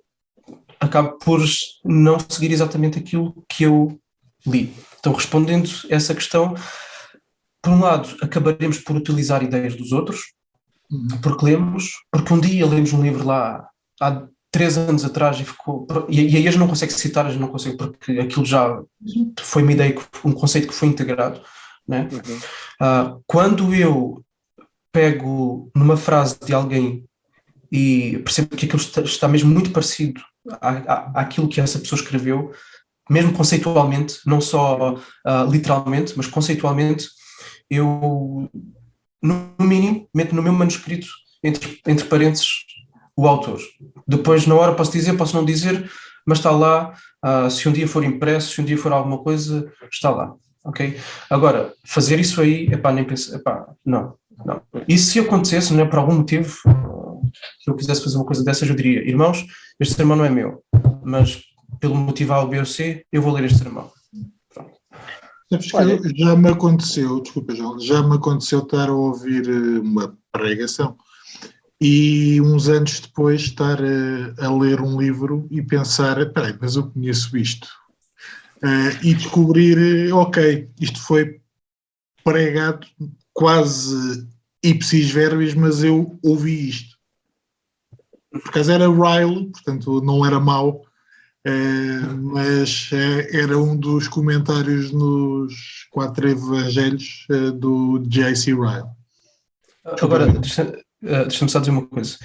acabo por não seguir exatamente aquilo que eu li. Então, respondendo a essa questão, por um lado, acabaremos por utilizar ideias dos outros, porque lemos, porque um dia lemos um livro lá há 3 anos atrás e aí eu não consigo citar, eu não consigo, porque aquilo já foi uma ideia, um conceito que foi integrado, né? Quando eu pego numa frase de alguém e percebo que aquilo está mesmo muito parecido àquilo que essa pessoa escreveu, mesmo conceitualmente, não só literalmente, mas conceitualmente, eu, no mínimo, meto no meu manuscrito, entre parênteses, o autor. Depois, na hora, posso dizer, posso não dizer, mas está lá. Se um dia for impresso, se um dia for alguma coisa, está lá. Ok? Agora, fazer isso aí, nem pensar, não. E se acontecesse, não é, por algum motivo, que eu quisesse fazer uma coisa dessas, eu diria, irmãos, este sermão não é meu, mas pelo motivo A, B ou C, eu vou ler este sermão. Sabes que já me aconteceu, desculpa, João, já me aconteceu estar a ouvir uma pregação e uns anos depois estar a ler um livro e pensar, peraí, mas eu conheço isto. E descobrir, ok, isto foi pregado quase ipsis verbis, mas eu ouvi isto. Por acaso era Riley, portanto não era mau, mas era um dos comentários nos 4 Evangelhos do J.C. Ryle. Agora, deixa-me só dizer uma coisa.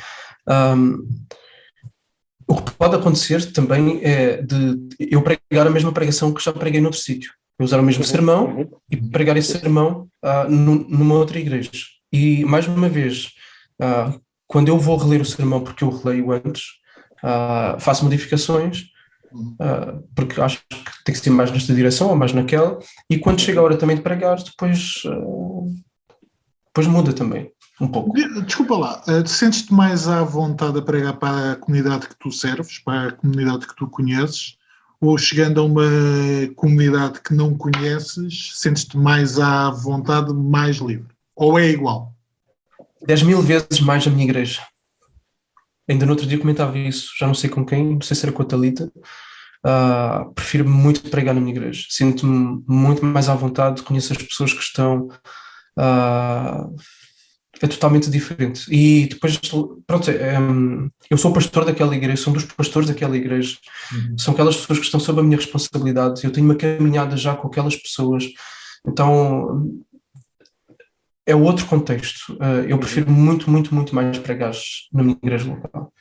O que pode acontecer também é de eu pregar a mesma pregação que já preguei noutro sítio. Eu usar o mesmo sermão e pregar esse sermão numa outra igreja. E, mais uma vez, quando eu vou reler o sermão, porque eu releio antes, faço modificações, porque acho que tem que ser mais nesta direção ou mais naquela, e quando chega a hora também de pregar, depois muda também um pouco. Desculpa lá, sentes-te mais à vontade a pregar para a comunidade que tu serves, para a comunidade que tu conheces, ou chegando a uma comunidade que não conheces, sentes-te mais à vontade, mais livre? Ou é igual? 10.000 vezes mais a minha igreja. Ainda no outro dia comentava isso, já não sei com quem, não sei se era com a Thalita. Prefiro muito pregar na minha igreja. Sinto-me muito mais à vontade, conheço as pessoas que estão. É totalmente diferente. E depois, pronto, eu sou pastor daquela igreja, sou um dos pastores daquela igreja. São aquelas pessoas que estão sob a minha responsabilidade. Eu tenho uma caminhada já com aquelas pessoas. Então, é outro contexto. Eu prefiro muito, muito, muito mais pregar na minha igreja local.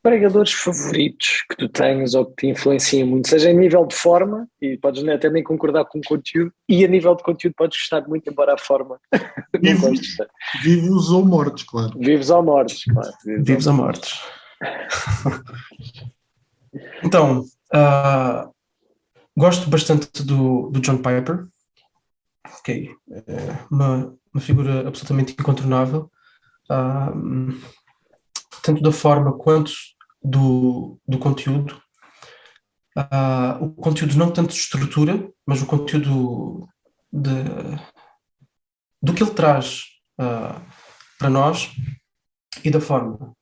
Pregadores favoritos que tu tens ou que te influenciam muito, seja em nível de forma, e podes até nem concordar com o conteúdo, e a nível de conteúdo podes gostar muito, embora a forma não gostes. Vivos ou mortos, claro. Vivos ou mortos, claro. Vivos ou mortos. Então, gosto bastante do John Piper. ok, uma figura absolutamente incontornável, tanto da forma quanto do conteúdo. O conteúdo não tanto de estrutura, mas o conteúdo do que ele traz para nós e da forma.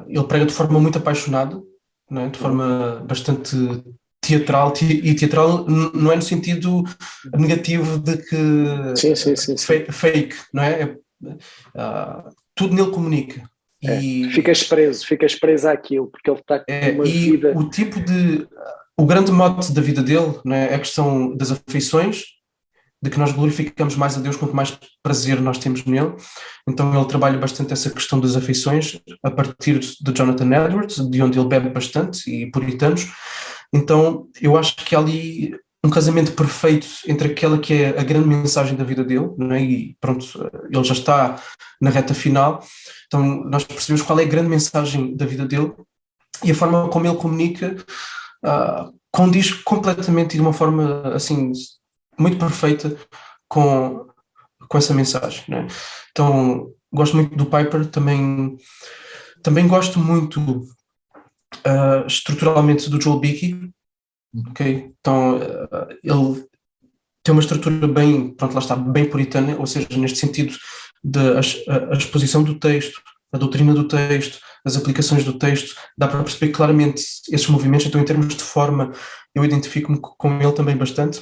Ele prega de forma muito apaixonada, não é? De forma bastante teatral, e teatral não é no sentido negativo de que Sim. fake, não é? Tudo nele comunica. E ficas preso àquilo, porque ele está com uma vida. O grande mote da vida dele, não é? É a questão das afeições, de que nós glorificamos mais a Deus quanto mais prazer nós temos nele. Então ele trabalha bastante essa questão das afeições a partir de Jonathan Edwards, de onde ele bebe bastante, e puritanos. Então eu acho que há ali um casamento perfeito entre aquela que é a grande mensagem da vida dele, não é? E pronto, ele já está na reta final, então nós percebemos qual é a grande mensagem da vida dele, e a forma como ele comunica condiz completamente e de uma forma assim muito perfeita com essa mensagem, né? Então gosto muito do Piper, também gosto muito estruturalmente do Joel Beakey, ok? Então ele tem uma estrutura bem, pronto, lá está, bem puritana, ou seja, neste sentido de a exposição do texto, a doutrina do texto, as aplicações do texto, dá para perceber claramente esses movimentos. Então em termos de forma eu identifico-me com ele também bastante.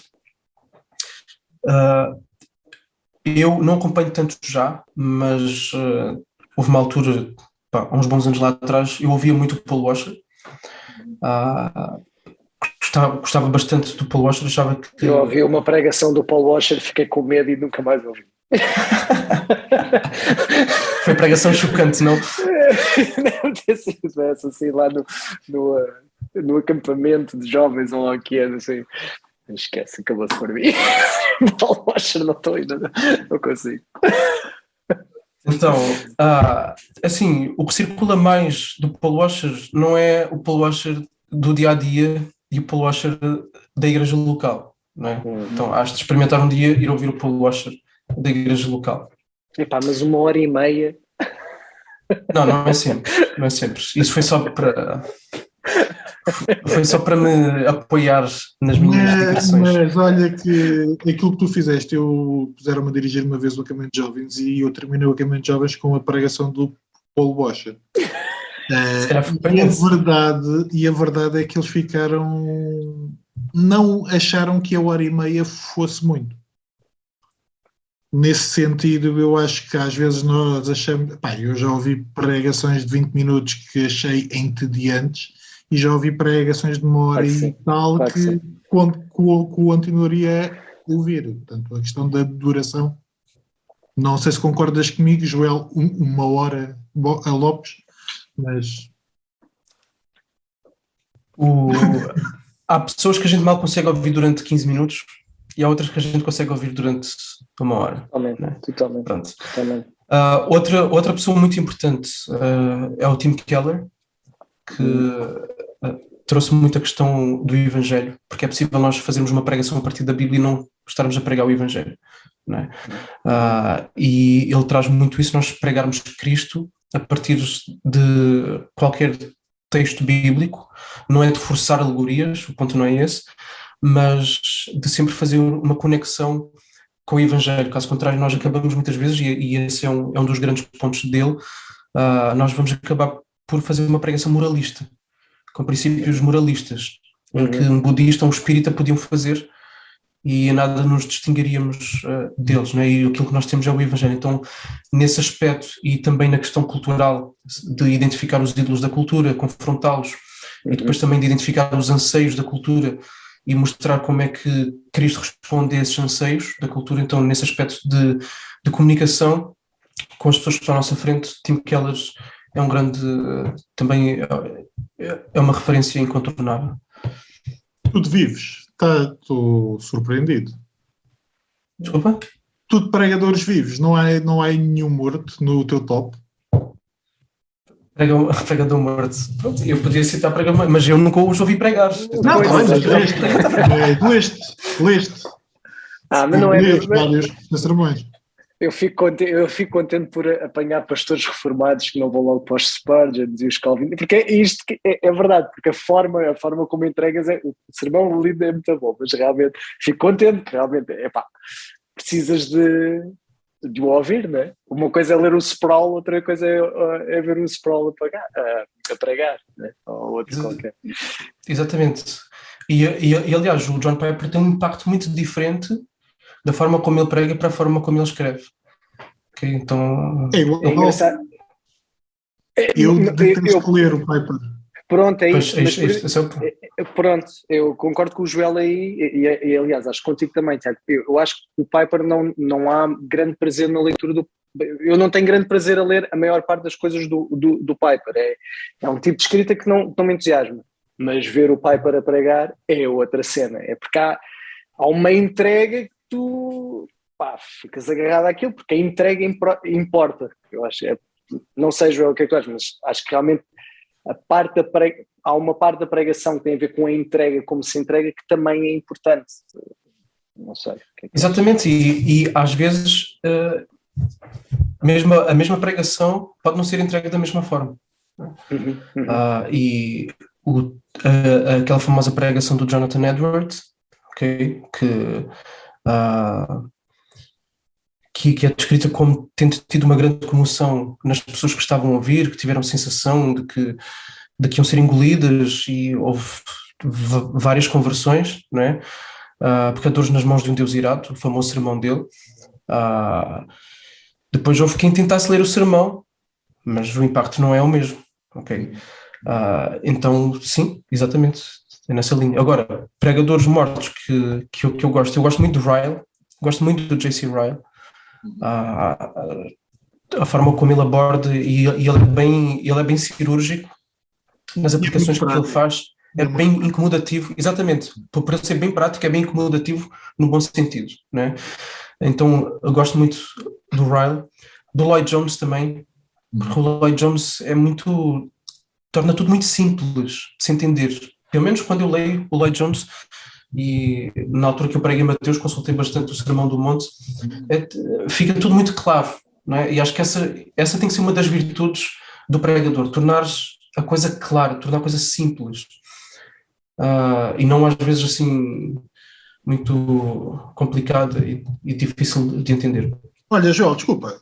Eu não acompanho tanto já, mas houve uma altura, há uns bons anos lá atrás, eu ouvia muito o Paul Washer. Gostava bastante do Paul Washer, achava que... Eu ouvi uma pregação do Paul Washer, fiquei com medo e nunca mais ouvi. Foi pregação chocante, não? Deve ter sido essa, assim, lá no acampamento de jovens, ou lá o que é, assim... Esquece, acabou-se por mim. Paul Washer, não estou ainda, não consigo. Então, assim, o que circula mais do Paul Washer não é o Paul Washer do dia-a-dia e o Paul Washer da igreja local, não é? Então, has de experimentar um dia ir ouvir o Paul Washer da igreja local. Epá, mas 1h30... Não é sempre, não é sempre. Isso foi só para me apoiar nas minhas digressões. Mas olha que aquilo que tu fizeste, puseram-me a dirigir uma vez o acampamento de jovens e eu terminei o acampamento de jovens com a pregação do Paul Washer. E a verdade é que eles não acharam que a 1h30 fosse muito. Nesse sentido, eu acho que às vezes nós achamos... eu já ouvi pregações de 20 minutos que achei entediantes e já ouvi pregações de 1h e tal que continuaria a ouvir. Portanto, a questão da duração. Não sei se concordas comigo, Joel, 1h a Lopes, mas... Há pessoas que a gente mal consegue ouvir durante 15 minutos e há outras que a gente consegue ouvir durante 1h. Totalmente. Outra pessoa muito importante é o Tim Keller, que trouxe muita questão do Evangelho, porque é possível nós fazermos uma pregação a partir da Bíblia e não estarmos a pregar o Evangelho, não é? E ele traz muito isso, nós pregarmos Cristo a partir de qualquer texto bíblico, não é de forçar alegorias, o ponto não é esse, mas de sempre fazer uma conexão com o Evangelho. Caso contrário, nós acabamos muitas vezes, e esse é um dos grandes pontos dele, nós vamos acabar por fazer uma pregação moralista, com princípios moralistas, em que um budista ou um espírita podiam fazer e em nada nos distinguiríamos deles, não é? E aquilo que nós temos é o Evangelho. Então, nesse aspecto e também na questão cultural, de identificar os ídolos da cultura, confrontá-los, e depois também de identificar os anseios da cultura e mostrar como é que Cristo responde a esses anseios da cultura. Então, nesse aspecto de comunicação com as pessoas que estão à nossa frente, Tim Keller é um grande, também é uma referência incontornável. Tudo vives? Estou surpreendido. Desculpa? Tudo pregadores vivos, não há nenhum morto no teu top? Pregador morto. Pronto, eu podia citar pregador, mas eu nunca os ouvi pregar. Não, leste. Mas não é mesmo. Vários sermões. Eu fico contente por apanhar pastores reformados que não vão logo para os Spurgeon e os Calvin, porque isto é verdade, porque a forma como entregas o sermão lido é muito bom, mas realmente fico contente, realmente, precisas de o ouvir, não é? Uma coisa é ler o Sproul, outra coisa é ver o Sproul a pregar, né? Ou outro qualquer. Exatamente. E aliás, o John Piper tem um impacto muito diferente da forma como ele prega para a forma como ele escreve. Okay? Então, é engraçado. Eu detesto ler o Piper. Pronto, é isso. Pronto, eu concordo com o Joel aí e aliás, acho que contigo também, Tiago. Eu acho que o Piper não há grande prazer na leitura do... Eu não tenho grande prazer a ler a maior parte das coisas do Piper. É um tipo de escrita que não me entusiasma. Mas ver o Piper a pregar é outra cena. É porque há uma entrega que tu ficas agarrado àquilo, porque a entrega importa. Eu acho, não sei, Joel, o que é que tu achas, mas acho que realmente há uma parte da pregação que tem a ver com a entrega, como se entrega, que também é importante. Não sei. Exatamente, e às vezes a mesma pregação pode não ser entregue da mesma forma. E aquela famosa pregação do Jonathan Edwards, okay, que é descrita como tendo tido uma grande comoção nas pessoas que estavam a ouvir, que tiveram sensação de que iam ser engolidas, e houve várias conversões, não é? Pecadores nas mãos de um Deus irado, o famoso sermão dele. Depois houve quem tentasse ler o sermão, mas o impacto não é o mesmo, ok? Então, sim, exatamente, é nessa linha. Agora, pregadores mortos que eu gosto muito do Ryle, gosto muito do J.C. Ryle. A forma como ele aborda, e ele é bem cirúrgico nas aplicações que ele faz, é bem incomodativo, exatamente, por ser bem prático, é bem incomodativo no bom sentido, né? Então eu gosto muito do Ryle, do Lloyd Jones também, porque o Lloyd Jones torna tudo muito simples de se entender, pelo menos quando eu leio o Lloyd Jones. E na altura que eu preguei em Mateus, consultei bastante o Sermão do Monte, fica tudo muito claro, não é? E acho que essa tem que ser uma das virtudes do pregador, tornar a coisa clara, tornar a coisa simples, e não às vezes assim muito complicada e difícil de entender. Olha, Joel, desculpa,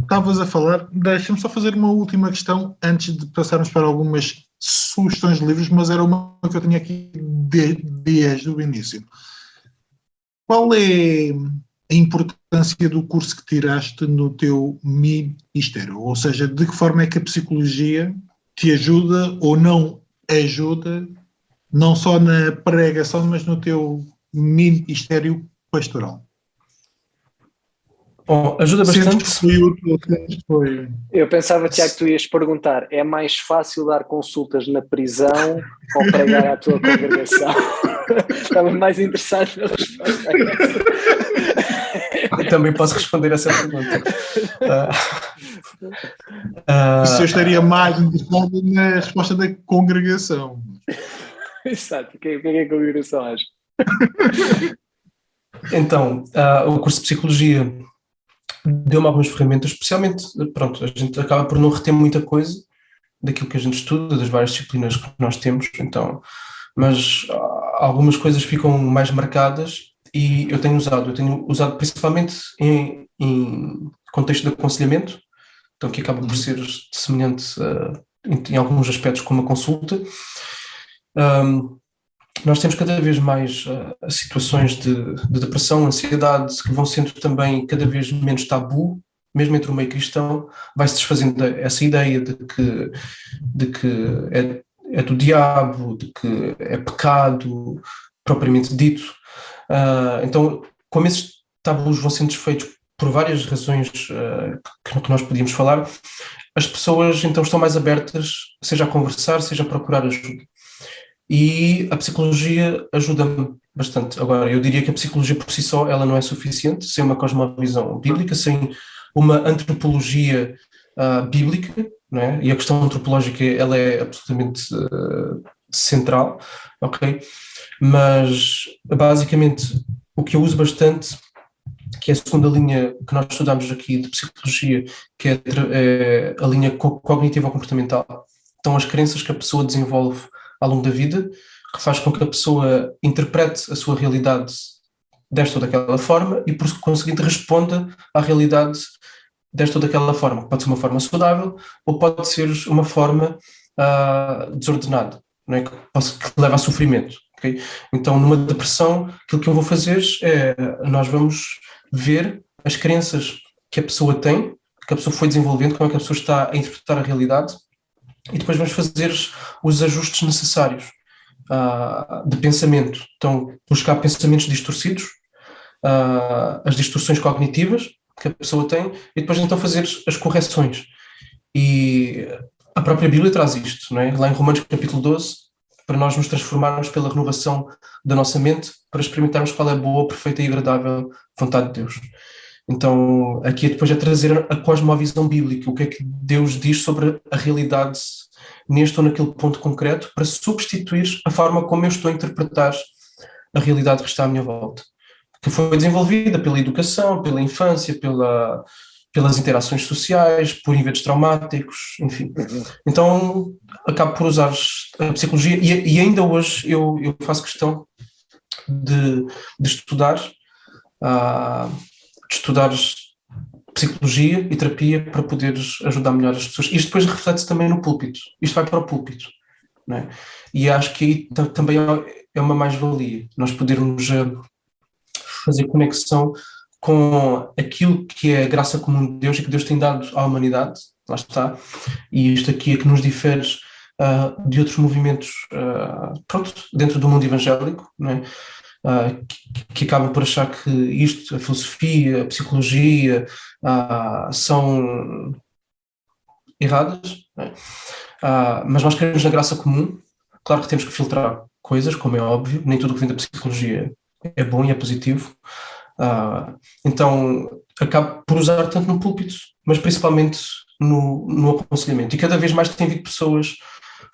estavas a falar, deixa-me só fazer uma última questão antes de passarmos para algumas sugestões de livros, mas era uma que eu tinha aqui desde o início. Qual é a importância do curso que tiraste no teu ministério? Ou seja, de que forma é que a psicologia te ajuda ou não ajuda, não só na pregação, mas no teu ministério pastoral? Bom, ajuda bastante. Eu pensava, Tiago, que tu ias perguntar: é mais fácil dar consultas na prisão ou pregar à tua congregação? Estava mais interessado na resposta. Eu também posso responder essa pergunta. Isso eu estaria mais interessado na resposta da congregação. Exato, o que é que a congregação acha? Então, o curso de Psicologia deu-me algumas ferramentas, especialmente, pronto, a gente acaba por não reter muita coisa daquilo que a gente estuda, das várias disciplinas que nós temos, então, mas algumas coisas ficam mais marcadas e eu tenho usado principalmente em contexto de aconselhamento, então que acaba por ser semelhante em alguns aspectos com uma consulta. Nós temos cada vez mais situações de depressão, ansiedade, que vão sendo também cada vez menos tabu, mesmo entre o meio cristão, vai-se desfazendo essa ideia de que é do diabo, de que é pecado, propriamente dito. Então, como esses tabus vão sendo desfeitos por várias razões que nós podíamos falar, as pessoas então estão mais abertas, seja a conversar, seja a procurar ajuda. E a psicologia ajuda-me bastante. Agora, eu diria que a psicologia por si só ela não é suficiente, sem uma cosmovisão bíblica, sem uma antropologia bíblica, não é? E a questão antropológica ela é absolutamente central, ok? Mas, basicamente, o que eu uso bastante, que é a segunda linha que nós estudamos aqui de psicologia, que é a linha cognitivo-comportamental. Então, as crenças que a pessoa desenvolve ao longo da vida, que faz com que a pessoa interprete a sua realidade desta ou daquela forma e, por conseguinte, responda à realidade desta ou daquela forma. Pode ser uma forma saudável ou pode ser uma forma desordenada, não é? que leva a sofrimento. Okay? Então, numa depressão, aquilo que eu vou fazer é, nós vamos ver as crenças que a pessoa tem, que a pessoa foi desenvolvendo, como é que a pessoa está a interpretar a realidade, e depois vamos fazer os ajustes necessários de pensamento. Então, buscar pensamentos distorcidos, as distorções cognitivas que a pessoa tem, e depois então fazer as correções. E a própria Bíblia traz isto, não é? Lá em Romanos capítulo 12, para nós nos transformarmos pela renovação da nossa mente, para experimentarmos qual é a boa, perfeita e agradável vontade de Deus. Então, aqui depois é trazer a cosmovisão bíblica, o que é que Deus diz sobre a realidade neste ou naquele ponto concreto, para substituir a forma como eu estou a interpretar a realidade que está à minha volta, que foi desenvolvida pela educação, pela infância, pelas interações sociais, por eventos traumáticos, enfim. Então, acabo por usar a psicologia e ainda hoje eu faço questão de estudar psicologia e terapia para poder ajudar melhor as pessoas. Isto depois reflete-se também no púlpito. Isto vai para o púlpito, não é? E acho que aí também é uma mais-valia, nós podermos fazer conexão com aquilo que é a graça comum de Deus e que Deus tem dado à humanidade, lá está, e isto aqui é que nos difere de outros movimentos dentro do mundo evangélico, não é? Que acabam por achar que isto, a filosofia, a psicologia, são erradas, não é? Mas nós queremos na graça comum. Claro que temos que filtrar coisas, como é óbvio, nem tudo o que vem da psicologia é bom e é positivo. Então acabo por usar tanto no púlpito, mas principalmente no aconselhamento, e cada vez mais tem havido pessoas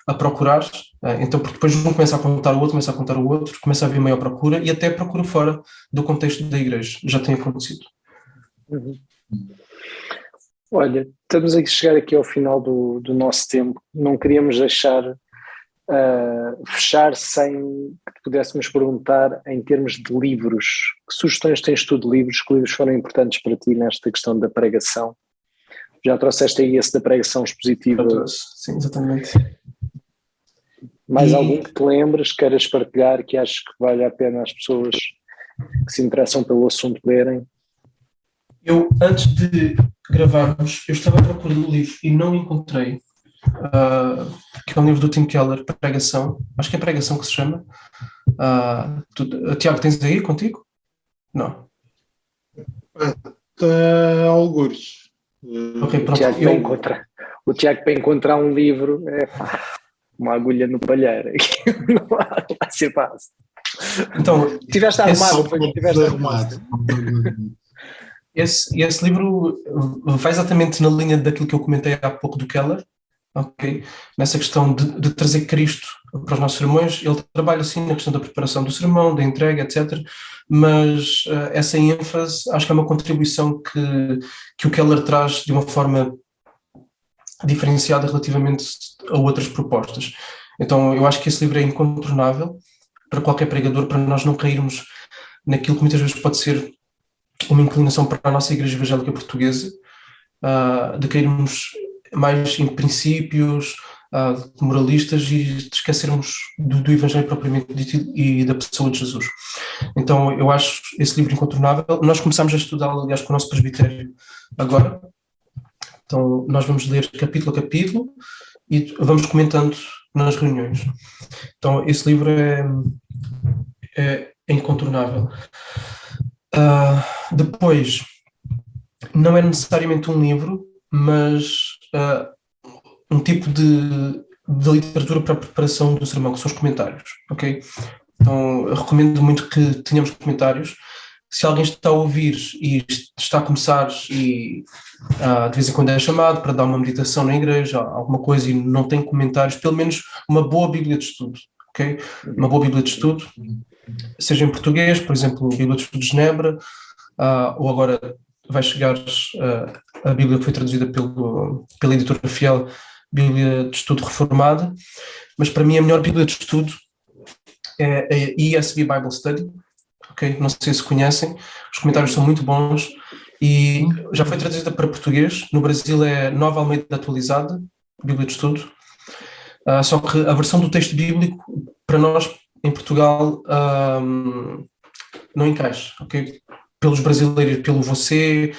a procurar, então porque depois um começa a contar o outro, começa a haver maior procura e até procura fora do contexto da igreja, já tem acontecido. Olha, estamos a chegar aqui ao final do nosso tempo, não queríamos deixar fechar sem que te pudéssemos perguntar, em termos de livros, que sugestões tens tu de livros, que livros foram importantes para ti nesta questão da pregação? Já trouxeste aí esse da pregação expositiva? Sim, exatamente. Mais algum que te lembres, queiras partilhar, que aches que vale a pena as pessoas que se interessam pelo assunto lerem? Eu, antes de gravarmos, eu estava à procura do livro e não encontrei, que é um livro do Tim Keller, Pregação, acho que é Pregação que se chama. Tiago, tens aí contigo? Não. Algures. Okay, pronto. O Tiago para encontrar um livro é uma agulha no palheiro. Não vai ser fácil. Então, tiveste arrumado. Esse livro vai exatamente na linha daquilo que eu comentei há pouco do Keller, okay? Nessa questão de trazer Cristo para os nossos sermões. Ele trabalha assim na questão da preparação do sermão, da entrega, etc. Mas essa ênfase acho que é uma contribuição que o Keller traz de uma forma diferenciada relativamente a outras propostas. Então eu acho que esse livro é incontornável para qualquer pregador, para nós não cairmos naquilo que muitas vezes pode ser uma inclinação para a nossa Igreja Evangélica Portuguesa, de cairmos mais em princípios moralistas e de esquecermos do Evangelho propriamente dito e da pessoa de Jesus. Então eu acho esse livro incontornável. Nós começamos a estudá-lo, aliás, com o nosso presbitério agora. Então nós vamos ler capítulo a capítulo e vamos comentando nas reuniões. Então esse livro é incontornável. Depois, não é necessariamente um livro, mas um tipo de literatura para a preparação do sermão, que são os comentários, ok? Então eu recomendo muito que tenhamos comentários. Se alguém está a ouvir e está a começar e de vez em quando é chamado para dar uma meditação na igreja, alguma coisa, e não tem comentários, pelo menos uma boa Bíblia de estudo, ok? Uma boa Bíblia de estudo seja em português, por exemplo, a Bíblia de Estudo de Genebra, ou agora vai chegar a Bíblia que foi traduzida pela editora Fiel, Bíblia de Estudo Reformada, mas para mim a melhor Bíblia de Estudo é a ESV Bible Study, ok? Não sei se conhecem, os comentários são muito bons e já foi traduzida para português. No Brasil é Nova Almeida Atualizada, Bíblia de Estudo, só que a versão do texto bíblico para nós em Portugal não encaixa, ok? Pelos brasileiros, pelo você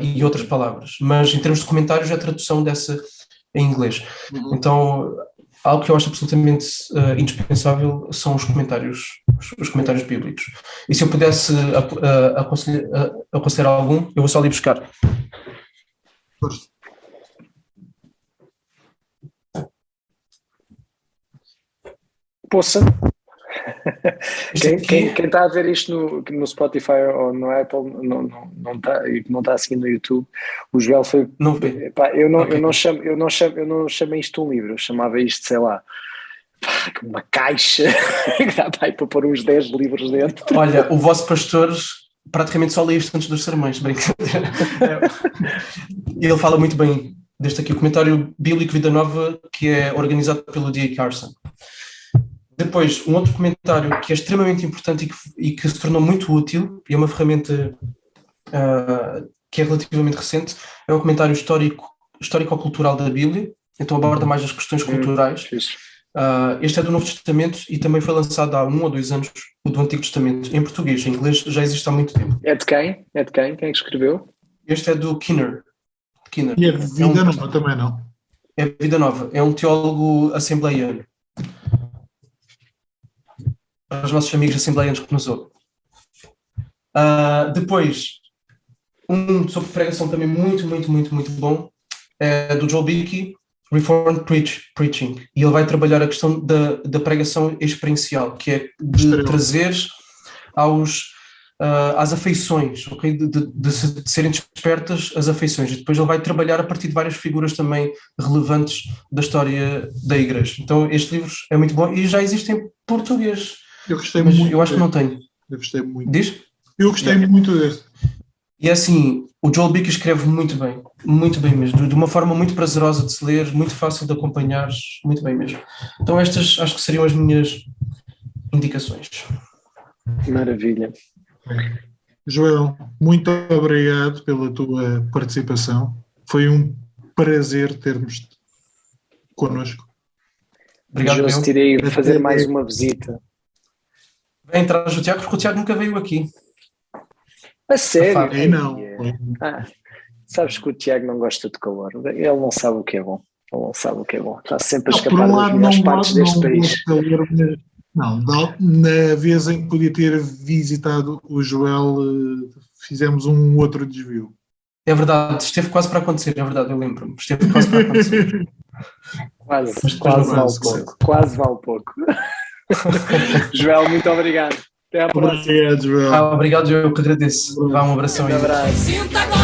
e outras palavras, mas em termos de comentários a tradução dessa em inglês. Então, algo que eu acho absolutamente indispensável são os comentários bíblicos. E se eu pudesse aconselhar algum, eu vou só ali buscar. Poça. Quem está a ver isto no Spotify ou no Apple não está a seguir no YouTube, o Joel foi. Não vê. Eu não chamei isto um livro, eu chamava isto, sei lá, uma caixa que dá para pôr uns 10 livros dentro. Olha, o vosso pastor praticamente só lê isto antes dos sermões, brincadeira. Ele fala muito bem deste aqui, o comentário bíblico Vida Nova, que é organizado pelo D.A. Carson. Depois, um outro comentário que é extremamente importante e que se tornou muito útil, e é uma ferramenta que é relativamente recente, é o comentário histórico-cultural da Bíblia, então aborda mais as questões culturais. Este é do Novo Testamento e também foi lançado há 1 ou 2 anos, o do Antigo Testamento, em português. Em inglês já existe há muito tempo. É de quem? Quem escreveu? Este é do Kinner. E é Vida Nova também, não? É Vida Nova, é um teólogo assembleiano. Para os nossos amigos assembleianos que nos ouvem. Depois, um sobre pregação também muito bom, é do Joel Beeke, Reformed Preaching, e ele vai trabalhar a questão da pregação experiencial, que é de trazer às afeições, okay? de serem despertas as afeições, e depois ele vai trabalhar a partir de várias figuras também relevantes da história da Igreja. Então este livro é muito bom e já existe em português. Eu gostei muito. Eu acho que não tenho. Eu gostei muito. Diz? Eu gostei muito deste. E é assim, o Joel Beeke escreve muito bem mesmo, de uma forma muito prazerosa de se ler, muito fácil de acompanhar, muito bem mesmo. Então estas acho que seriam as minhas indicações. Maravilha. Joel, muito obrigado pela tua participação. Foi um prazer ter-nos connosco. Obrigado. Eu irei fazer mais uma visita. Vem entrar o Tiago, porque o Tiago nunca veio aqui. A sério? Aí não. Sabes que o Tiago não gosta de calor. Ele não sabe o que é bom. Está sempre a escapar das melhores partes deste país. Não, na vez em que podia ter visitado o Joel, fizemos um outro desvio. É verdade, esteve quase para acontecer, é verdade, eu lembro-me. Esteve quase para acontecer. Quase vale pouco. Joel, muito obrigado. Até à próxima. Obrigado, Joel. Obrigado, eu que agradeço. Um abração aí. Um abraço.